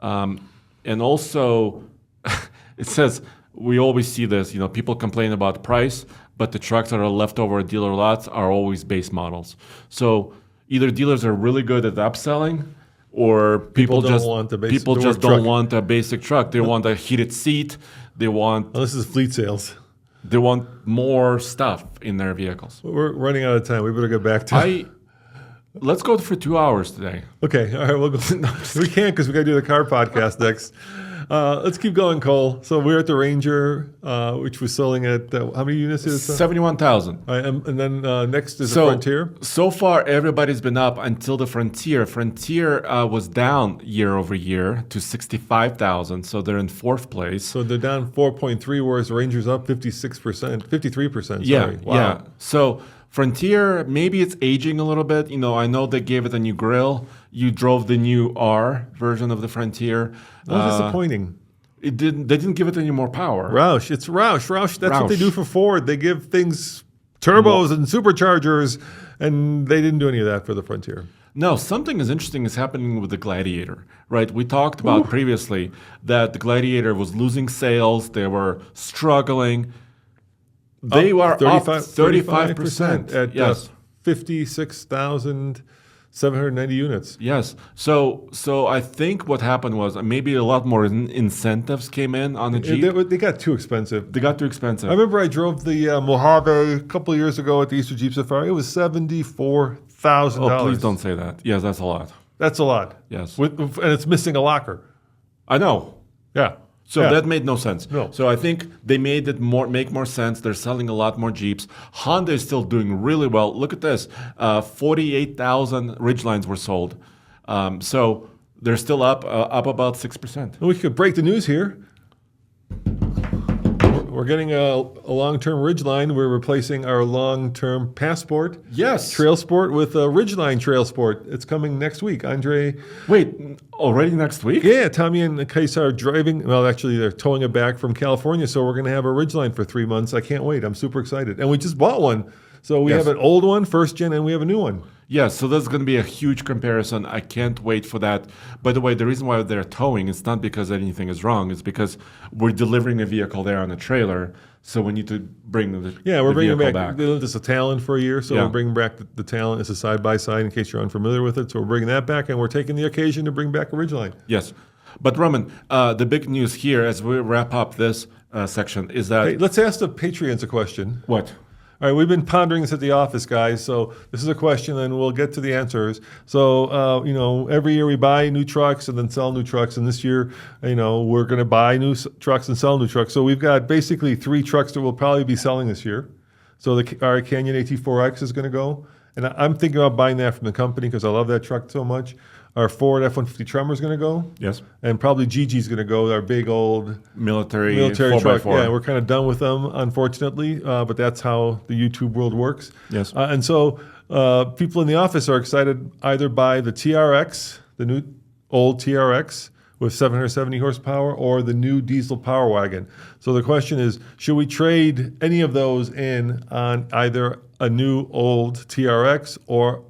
And also, it says, we always see this, people complain about price, but the trucks that are left over at dealer lots are always base models. So either dealers are really good at upselling, or people just don't want a basic truck. They want a heated seat. They want... Well, this is fleet sales. They want more stuff in their vehicles. We're running out of time. We better get back to Let's go for 2 hours today. Okay. All right. We'll go. We can't because we got to do the car podcast next. Let's keep going, Cole. So we're at the Ranger, which was selling at how many units is it? 71,000. All right, and then next is the Frontier. So far, everybody's been up until the Frontier. Frontier was down year over year to 65,000. So they're in fourth place. So they're down 4.3, whereas Ranger's up 56%, 53%. Yeah, sorry. Wow. Yeah. So Frontier, maybe it's aging a little bit. I know they gave it a new grille. You drove the new R version of the Frontier. Disappointing. They didn't give it any more power. Roush. It's Roush. That's what they do for Ford. They give things turbos and superchargers, and they didn't do any of that for the Frontier. No, something interesting is happening with the Gladiator, right? We talked about previously that the Gladiator was losing sales. They were struggling. They were up 35% at 56,790 units. Yes. So I think what happened was maybe a lot more incentives came in on the Jeep. They got too expensive. I remember I drove the Mojave a couple of years ago at the Easter Jeep Safari. It was $74,000. Oh, please don't say that. Yes, that's a lot. That's a lot. Yes. And it's missing a locker. I know. Yeah. So that made no sense. No. So I think they made it make more sense. They're selling a lot more Jeeps. Honda is still doing really well. Look at this. 48,000 Ridgelines were sold. So they're still up about 6%. We could break the news here. We're getting a long-term Ridgeline. We're replacing our long-term Passport. Yes. Trail Sport with a Ridgeline Trail Sport. It's coming next week. Andre. Wait, already next week? Yeah, Tommy and Kais are driving. Well, actually, they're towing it back from California, so we're going to have a Ridgeline for 3 months. I can't wait. I'm super excited. And we just bought one. So we have an old one, first gen, and we have a new one. Yes, so there's going to be a huge comparison. I can't wait for that. By the way, the reason why they're towing is not because anything is wrong. It's because we're delivering a vehicle there on a trailer, so we need to bring the we're bringing back. They lived as a Talon for a year, so we're bringing back the Talon as a side-by-side in case you're unfamiliar with it. So we're bringing that back, and we're taking the occasion to bring back a Ridgeline. Yes. But Roman, the big news here as we wrap up this section is that... Hey, let's ask the Patreons a question. What? All right, we've been pondering this at the office, guys. So this is a question, and we'll get to the answers. So, every year we buy new trucks and then sell new trucks. And this year, we're going to buy new trucks and sell new trucks. So we've got basically 3 trucks that we'll probably be selling this year. So our Canyon AT4X is going to go. And I'm thinking about buying that from the company because I love that truck so much. Our Ford F-150 Tremor is going to go. Yes. And probably Gigi's going to go, our big old military 4x4. Truck. Yeah, we're kind of done with them, unfortunately, but that's how the YouTube world works. Yes. And so people in the office are excited either by the TRX, the new old TRX, with 770 horsepower or the new diesel Power Wagon. So the question is, should we trade any of those in on either a new old TRX or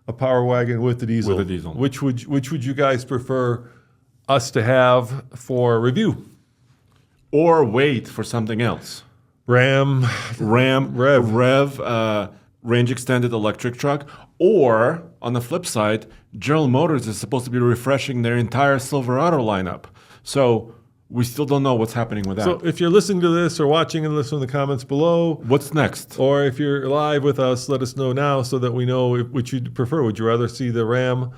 a Power Wagon with the diesel? With the diesel. Which would you guys prefer us to have for review? Or wait for something else. Rev, range extended electric truck. Or on the flip side, General Motors is supposed to be refreshing their entire Silverado lineup. So we still don't know what's happening with that. So if you're listening to this or watching and listen in the comments below, what's next? Or if you're live with us, let us know now so that we know which you'd prefer. Would you rather see the Ram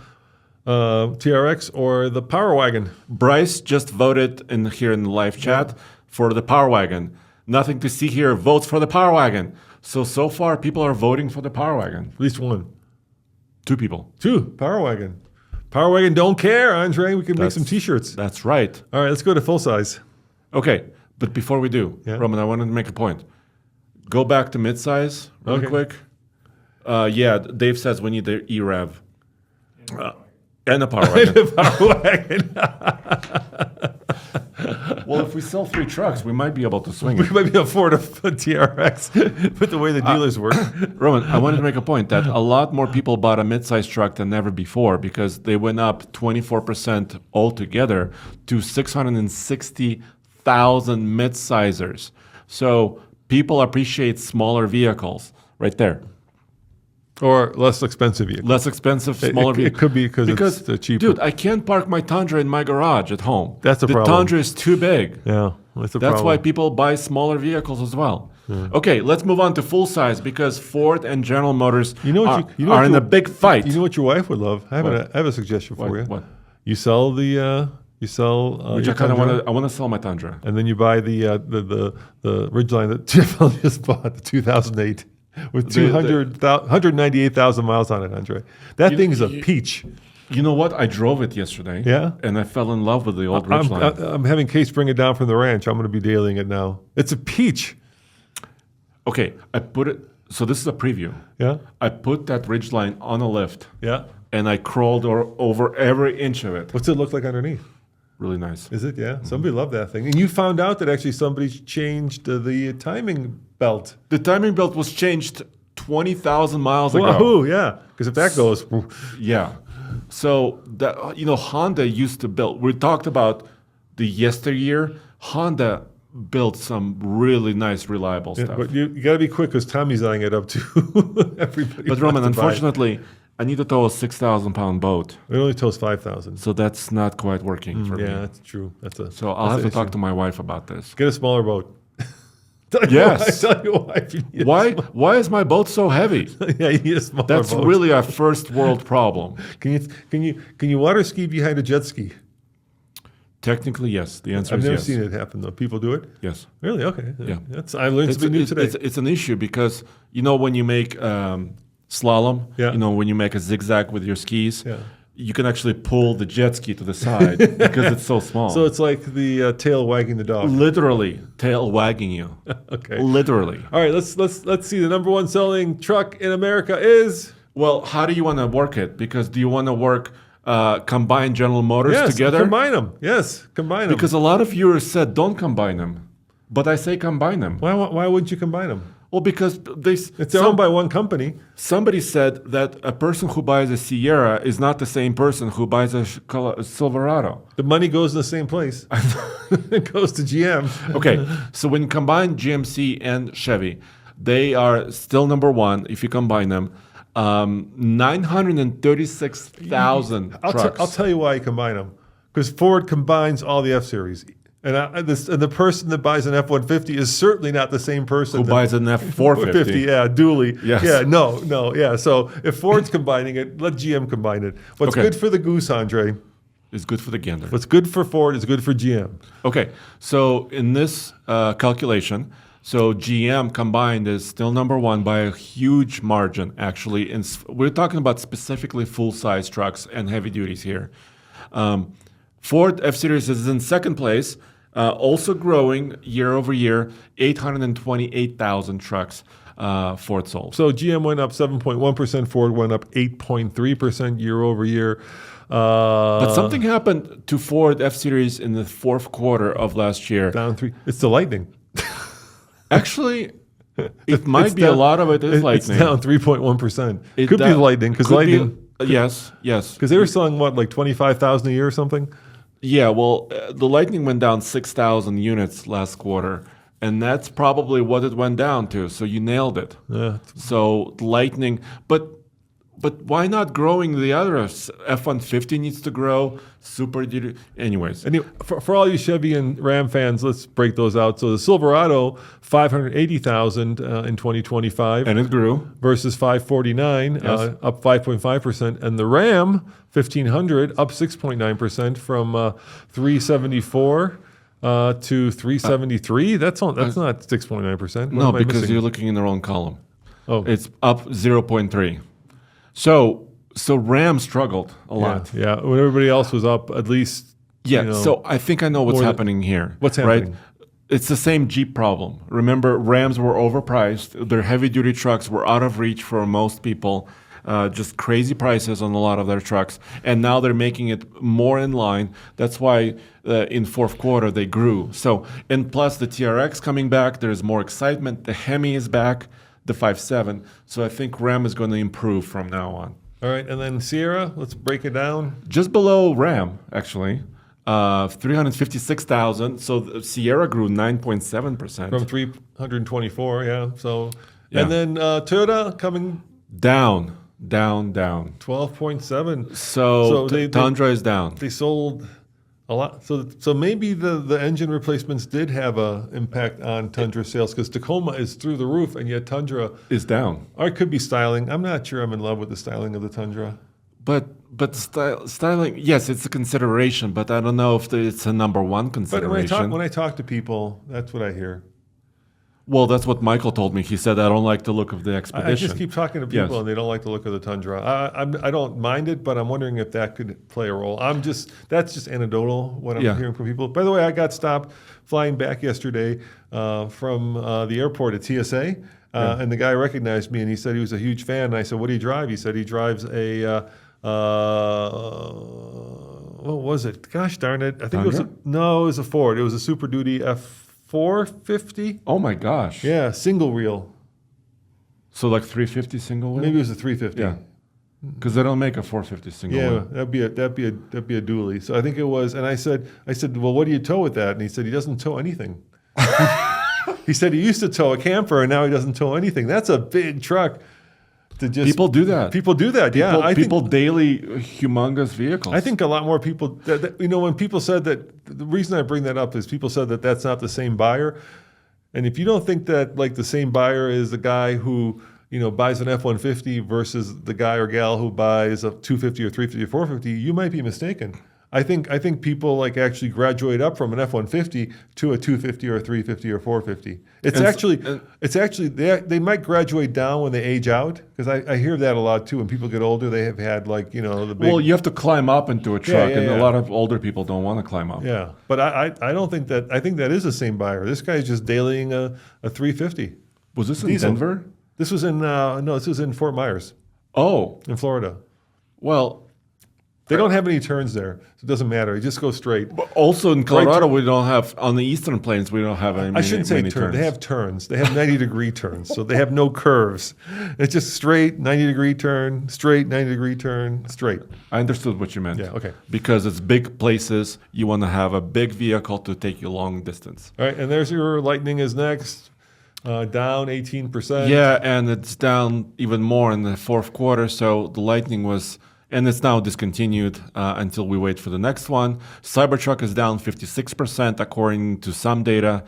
TRX or the Power Wagon? Bryce just voted here in the live chat for the Power Wagon. Nothing to see here. Votes for the Power Wagon. So far, people are voting for the Power Wagon. At least one. 2 people. 2. Power Wagon. Power Wagon don't care, Andre. We can make some T-shirts. That's right. All right, let's go to full size. Okay, but before we do, Roman, I wanted to make a point. Go back to midsize really quick. Dave says we need the E-Rev. And a Power Wagon. And a Power Wagon. Well, if we sell 3 trucks, we might be able to swing We it. might be able to afford a TRX with the way the dealers work. Roman, I wanted to make a point that a lot more people bought a midsize truck than ever before because they went up 24% altogether to 660,000 midsizers. So people appreciate smaller vehicles right there. Or less expensive vehicles. Less expensive, smaller vehicles. It could be because it's cheaper. Dude, I can't park my Tundra in my garage at home. That's a problem. The Tundra is too big. Yeah, that's a problem. That's why people buy smaller vehicles as well. Yeah. Okay, let's move on to full size because Ford and General Motors are in a big fight. You know what your wife would love? I have a suggestion for you. What? You sell the Which I kind of want to sell my Tundra. And then you buy the Ridgeline that TFL just bought, the 2008. With 198,000 miles on it, Andre. That thing is a peach. You know what? I drove it yesterday. Yeah? And I fell in love with the old Ridgeline. I'm having Case bring it down from the ranch. I'm going to be dailying it now. It's a peach. Okay, I put it. So this is a preview. Yeah? I put that Ridgeline on a lift. Yeah? And I crawled over every inch of it. What's it look like underneath? Really nice. Is it? Yeah. Mm-hmm. Somebody loved that thing. And you found out that actually somebody changed the timing belt. The timing belt was changed 20,000 miles ago. Wahoo, yeah. Because if that goes... Yeah. So, Honda used to build... We talked about the yesteryear. Honda built some really nice, reliable stuff. But you got to be quick because Tommy's eyeing it up too. Everybody. But Roman, unfortunately... I need to tow a 6,000-pound boat. It only tows 5,000. So that's not quite working for me. Yeah, that's true. So I'll have to talk to my wife about this. Get a smaller boat. Yes. Tell your wife you need why is my boat so heavy? Yeah, you need a smaller boat. That's really a first world problem. Can you water ski behind a jet ski? Technically, yes. The answer is yes. I've never seen it happen though. People do it? Yes. Really? Okay. Yeah. I learned something new today. It's an issue because when you make slalom, when you make a zigzag with your skis, you can actually pull the jet ski to the side because it's so small. So it's like the tail wagging the dog. Literally, tail wagging you. Okay. Literally. All right, let's see. The number 1 selling truck in America is... Well, how do you want to work it? Because do you want to work combine General Motors together? Combine them. Yes, combine them. Because a lot of viewers said don't combine them. But I say combine them. Why wouldn't you combine them? Well, because it's owned by one company. Somebody said that a person who buys a Sierra is not the same person who buys a Silverado. The money goes in the same place. It goes to GM. Okay, so when you combine GMC and Chevy, they are still number 1 if you combine them. 936,000 trucks. I'll tell you why you combine them. Because Ford combines all the F-Series. And the person that buys an F-150 is certainly not the same person who buys an F-450. Yeah, dually. Yes. Yeah, no, yeah. So if Ford's combining it, let GM combine it. What's good for the goose, Andre, is good for the gander. What's good for Ford is good for GM. Okay, so in this calculation, GM combined is still number 1 by a huge margin, actually. We're talking about specifically full-size trucks and heavy duties here. Ford F-Series is in second place. Also growing year over year, 828,000 trucks Ford sold. So GM went up 7.1%, Ford went up 8.3% year over year. But something happened to Ford F-Series in the fourth quarter of last year. Down 3. It's the Lightning. Actually, it might be down, a lot of it is Lightning. It's down 3.1%. It could be the Lightning because Lightning. Yes. Because they were selling what, like 25,000 a year or something. Yeah, well, the Lightning went down 6,000 units last quarter, and that's probably what it went down to. So you nailed it. Yeah. So Lightning, but why not growing the others? F-150 needs to grow. Super Duty. Anyways. Anyway, for all you Chevy and Ram fans, let's break those out. So the Silverado, 580,000 in 2025. And it grew. Versus 549, up 5.5%. And the Ram, 1,500, up 6.9% from 374 to 373. That's not 6.9%. No, because you're looking in the wrong column. Oh. It's up 0.3. So Ram struggled a lot. Yeah, when everybody else was up at least. Yeah, so I think I know what's happening here. What's happening? Right? It's the same Jeep problem. Remember, Rams were overpriced. Their heavy-duty trucks were out of reach for most people. Just crazy prices on a lot of their trucks. And now they're making it more in line. That's why in fourth quarter they grew. So, and plus the TRX coming back, there's more excitement. The Hemi is back. The 5.7. So I think Ram is going to improve from now on. All right, and then Sierra, let's break it down. Just below Ram, actually, 356,000. So Sierra grew 9.7%. From 324, yeah. So, yeah. And then Toyota coming down. 12.7. So Tundra is down. They sold a lot. So maybe the engine replacements did have an impact on Tundra sales because Tacoma is through the roof and yet Tundra is down. Or it could be styling. I'm not sure I'm in love with the styling of the Tundra. But styling, yes, it's a consideration, but I don't know if it's a number one consideration. But when I talk to people, that's what I hear. Well, that's what Michael told me. He said, I don't like the look of the Expedition. I just keep talking to people and they don't like the look of the Tundra. I don't mind it, but I'm wondering if that could play a role. That's just anecdotal, what I'm hearing from people. By the way, I got stopped flying back yesterday from the airport at TSA, and the guy recognized me and he said he was a huge fan. And I said, what do you drive? He said he drives a, what was it? Gosh darn it. I think it was a Ford. It was a Super Duty F450. Oh my gosh! Yeah, single reel. So like 350 single wheel. Maybe it was a 350. Yeah, because they don't make a 450 single wheel. Yeah, that'd be a dually. So I think it was. And I said, well, what do you tow with that? And he said he doesn't tow anything. He said he used to tow a camper and now he doesn't tow anything. That's a big truck. People do that. People do that. People daily humongous vehicles. I think a lot more people. When people said that, the reason I bring that up is people said that that's not the same buyer, and if you don't think that like the same buyer is the guy who buys an F-150 versus the guy or gal who buys a 250 or 350 or 450, you might be mistaken. I think people like actually graduate up from an F-150 to a 250 or a 350 or 450. It's actually they might graduate down when they age out because I hear that a lot too. When people get older, they have had the big. Well, you have to climb up into a truck, and a lot of older people don't want to climb up. Yeah, but I don't think that. I think that is the same buyer. This guy's just dailying a 350. Was this in Denver? This was in this was in Fort Myers. Oh, in Florida. Well. They don't have any turns there, so it doesn't matter. You just go straight. But also in Colorado, we don't have, on the eastern plains, we don't have any I shouldn't say turns. They have turns. They have 90-degree turns, so they have no curves. It's just straight, 90-degree turn, straight, 90-degree turn, straight. I understood what you meant. Yeah, okay. Because it's big places. You want to have a big vehicle to take you long distance. All right, and there's your Lightning is next. Down 18%. Yeah, and it's down even more in the fourth quarter, so the Lightning was... And it's now discontinued until we wait for the next one. Cybertruck is down 56% according to some data.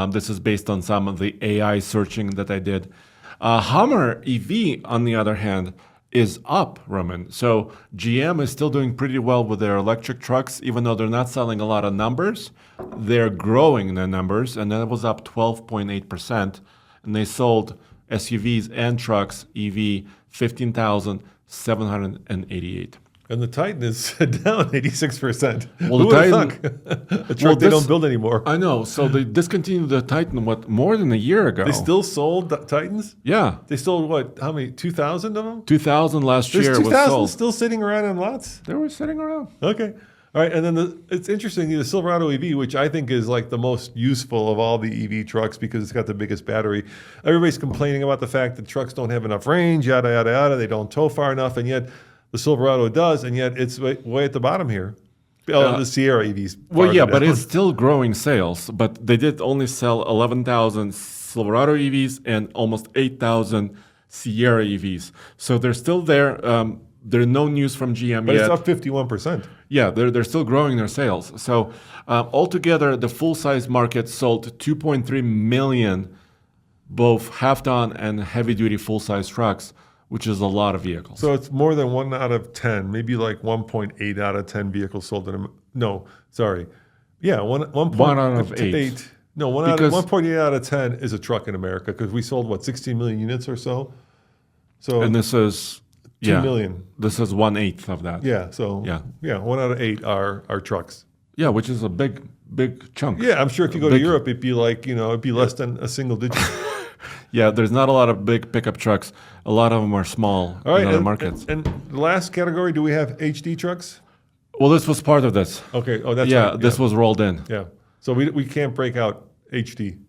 This is based on some of the AI searching that I did. Hummer EV, on the other hand, is up, Roman. So GM is still doing pretty well with their electric trucks, even though they're not selling a lot of numbers. They're growing their numbers, and that was up 12.8%. And they sold SUVs and trucks, EV, 15,788. And the Titan is down 86%. Well, Who the would have Titan, thunk? A truck they don't build anymore. I know. So they discontinued the Titan, more than a year ago? They still sold Titans? Yeah. They sold what? How many? 2,000 of them? 2,000 last year There's was 2,000 sold. still sitting around in lots? They were sitting around. Okay. All right. And then it's interesting, the Silverado EV, which I think is like the most useful of all the EV trucks because it's got the biggest battery. Everybody's complaining about the fact that trucks don't have enough range, yada, yada, yada. They don't tow far enough. And yet the Silverado does. And yet it's way at the bottom here. The Sierra EVs. Well, yeah, but it's still growing sales. But they did only sell 11,000 Silverado EVs and almost 8,000 Sierra EVs. So they're still there. There's no news from GM but yet. But it's up 51%. Yeah, they're still growing their sales. So altogether, the full-size market sold 2.3 million both half-ton and heavy-duty full-size trucks, which is a lot of vehicles. So it's more than 1 out of 10, maybe like 1.8 out of 10 vehicles sold in no, sorry. Yeah, 1 out of 8. No, 1.8 out of 10 is a truck in America because we sold, 16 million units or so? And this is... 2 million. This is 1/8 of that. Yeah, so 1 out of 8 are trucks. Yeah, which is a big chunk. Yeah, I'm sure if you go to Europe, it'd be like, it'd be less than a single digit. Yeah, there's not a lot of big pickup trucks. A lot of them are small in other markets. And the last category, do we have HD trucks? Well, this was part of this. Okay. Oh, that's right. This was rolled in. Yeah. So we can't break out HD.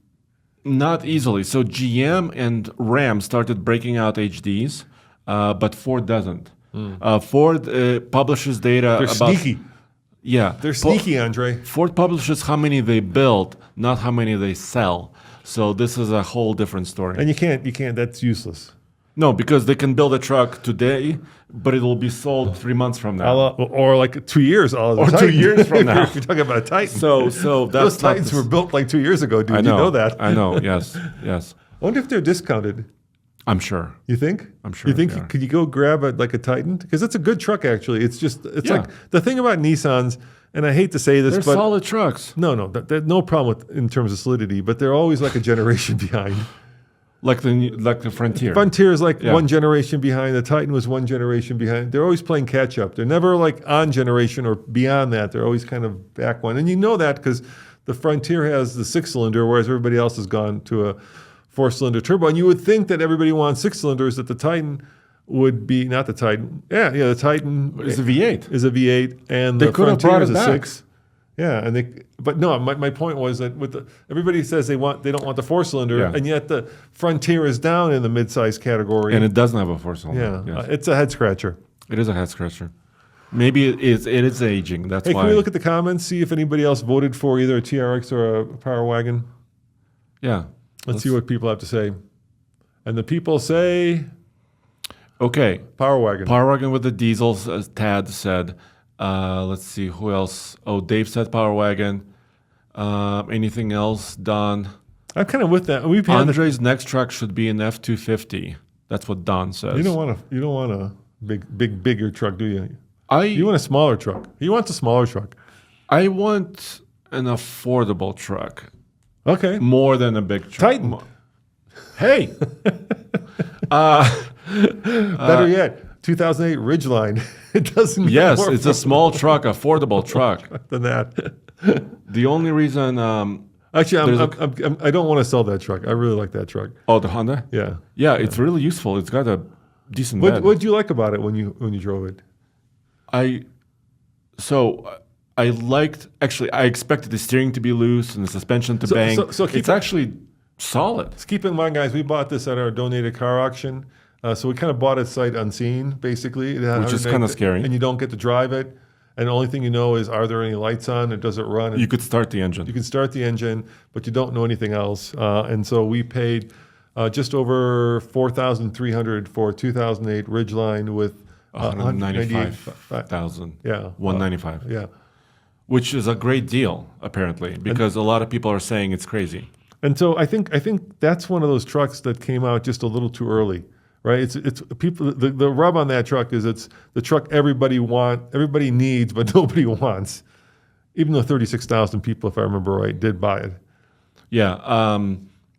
Not easily. So GM and Ram started breaking out HDs. But Ford doesn't. Ford publishes data They're sneaky. Yeah. They're sneaky, Andre. Ford publishes how many they build, not how many they sell. So this is a whole different story. And you can't, that's useless. No, because they can build a truck today, but it will be sold 3 months from now. Or like 2 years. Or 2 years from now. If you're talking about a Titan. So that's those Titans were built like 2 years ago, dude. I know, you know that. I know, yes. I wonder if they're discounted. I'm sure. You think? I'm sure. You think could you go grab a Titan? Because it's a good truck, actually. It's like the thing about Nissans, and I hate to say this, they're solid trucks. No, no problem in terms of solidity, but they're always like a generation behind. Like the Frontier. Frontier is like one generation behind. The Titan was one generation behind. They're always playing catch up. They're never like on generation or beyond that. They're always kind of back one, and you know that because the Frontier has the 6-cylinder, whereas everybody else has gone to a 4-cylinder turbo. And you would think that everybody wants 6 cylinders, that the Titan would be, not the Titan. Yeah, the Titan is a V8. Is a V8, and they the could Frontier have brought is it a back. 6. Yeah, but no, my point was that everybody says they don't want the 4-cylinder, and yet the Frontier is down in the midsize category. And it doesn't have a 4-cylinder. Yeah, it's a head scratcher. It is a head scratcher. Maybe it is aging. That's why. Can we look at the comments, see if anybody else voted for either a TRX or a Power Wagon? Yeah. Let's see what people have to say. And the people say... Okay. Power Wagon. Power Wagon with the diesels, as Tad said. Let's see, who else? Oh, Dave said Power Wagon. Anything else, Don? I'm kind of with that. Andre's next truck should be an F-250. That's what Don says. You don't want a bigger truck, do you? You want a smaller truck. He wants a smaller truck. I want an affordable truck. Okay. More than a big truck. Titan. Hey. Better yet, 2008 Ridgeline. It doesn't. Yes, it's a small truck, affordable truck. Than that. The only reason. Actually, I don't want to sell that truck. I really like that truck. Oh, the Honda. Yeah. Yeah, it's really useful. It's got a decent bed. What did you like about it when you drove it? I expected the steering to be loose and the suspension to bang. So it's actually solid. Let's keep in mind, guys, we bought this at our donated car auction. So we kind of bought it sight unseen, basically. Which is kind of scary. And you don't get to drive it. And the only thing you know is, are there any lights on? And does it run? You could start the engine. You can start the engine, but you don't know anything else. And so we paid just over $4,300 for a 2008 Ridgeline with 195,000. Yeah. 195. Yeah. Which is a great deal, apparently, because a lot of people are saying it's crazy. And so I think that's one of those trucks that came out just a little too early, right? It's people. The rub on that truck is it's the truck everybody needs, but nobody wants. Even though 36,000 people, if I remember right, did buy it. Yeah.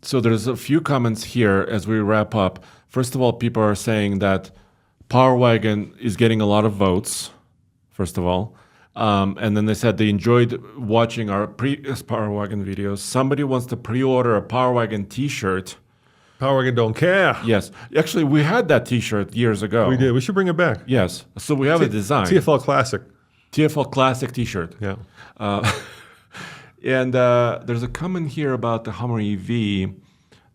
So there's a few comments here as we wrap up. First of all, people are saying that Power Wagon is getting a lot of votes. first of all. And then they said they enjoyed watching our previous Power Wagon videos. Somebody wants to pre-order a Power Wagon T-shirt. Power Wagon don't care. Yes. Actually, we had that T-shirt years ago. We did. We should bring it back. Yes. So we have a design. TFL Classic. TFL Classic T-shirt. Yeah. And there's a comment here about the Hummer EV.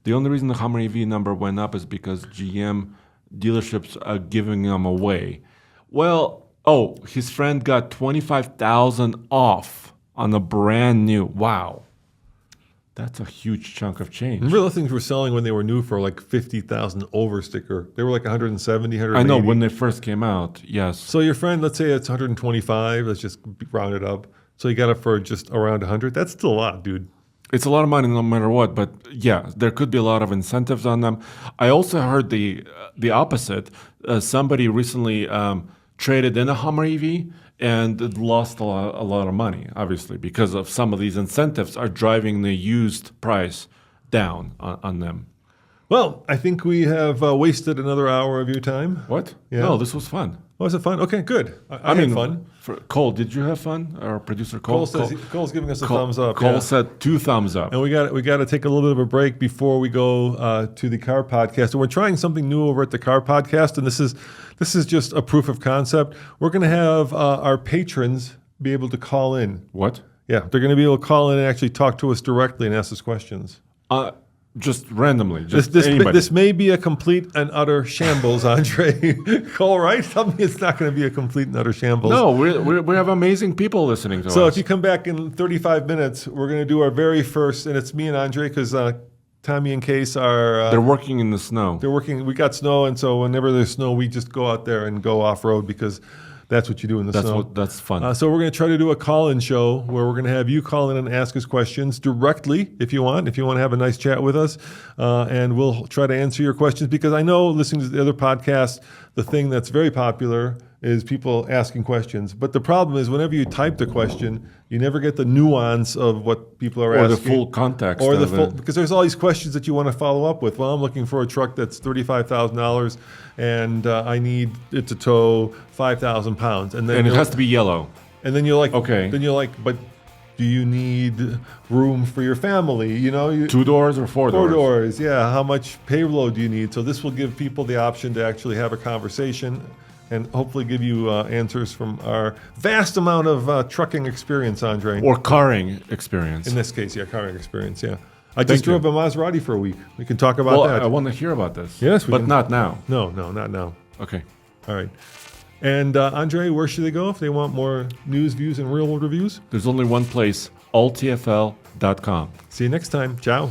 The only reason the Hummer EV number went up is because GM dealerships are giving them away. Well, his friend got $25,000 off on a brand new. Wow. That's a huge chunk of change. Remember those things were selling when they were new for like 50,000 over sticker? They were like 170, 180. I know, when they first came out, yes. So your friend, let's say it's 125, let's just round it up. So you got it for just around 100. That's still a lot, dude. It's a lot of money no matter what, but yeah, there could be a lot of incentives on them. I also heard the opposite. Somebody recently traded in a Hummer EV and it lost a lot of money, obviously, because of some of these incentives are driving the used price down on them. Well, I think we have wasted another hour of your time. What? Yeah. No, this was fun. Was it fun? Okay, good. I mean, had fun. Cole, did you have fun? Our producer Cole. Cole's giving us a thumbs up. Cole said 2 thumbs up. And we got to take a little bit of a break before we go to the car podcast. And we're trying something new over at the car podcast. And this is just a proof of concept. We're going to have our patrons be able to call in. What? Yeah, they're going to be able to call in and actually talk to us directly and ask us questions. Just randomly. This may be a complete and utter shambles, Andre. Cole, right? Tell me it's not going to be a complete and utter shambles. No, we have amazing people listening to us. So if you come back in 35 minutes, we're going to do our very first, and it's me and Andre because Tommy and Case are... they're working in the snow. They're working. We got snow, and so whenever there's snow, we just go out there and go off-road because... that's what you do in the snow. That's fun. So we're going to try to do a call-in show where we're going to have you call in and ask us questions directly if you want to have a nice chat with us. And we'll try to answer your questions because I know listening to the other podcasts, the thing that's very popular is people asking questions. But the problem is whenever you type the question, you never get the nuance of what people are asking. Or the full context. Or because there's all these questions that you want to follow up with. Well, I'm looking for a truck that's $35,000 and I need it to tow 5,000 pounds. And it has to be yellow. And then you're like, okay. Then you're like, but do you need room for your family? 2 doors or 4 doors? 4 doors, yeah. How much payload do you need? So this will give people the option to actually have a conversation and hopefully give you answers from our vast amount of trucking experience, Andre. Or carring experience. In this case, yeah, carring experience, yeah. I just drove a Maserati for a week. We can talk about that. I want to hear about this. Yes, but not now. No, not now. Okay. All right. And Andre, where should they go if they want more news, views, and real-world reviews? There's only one place, alltfl.com. See you next time. Ciao.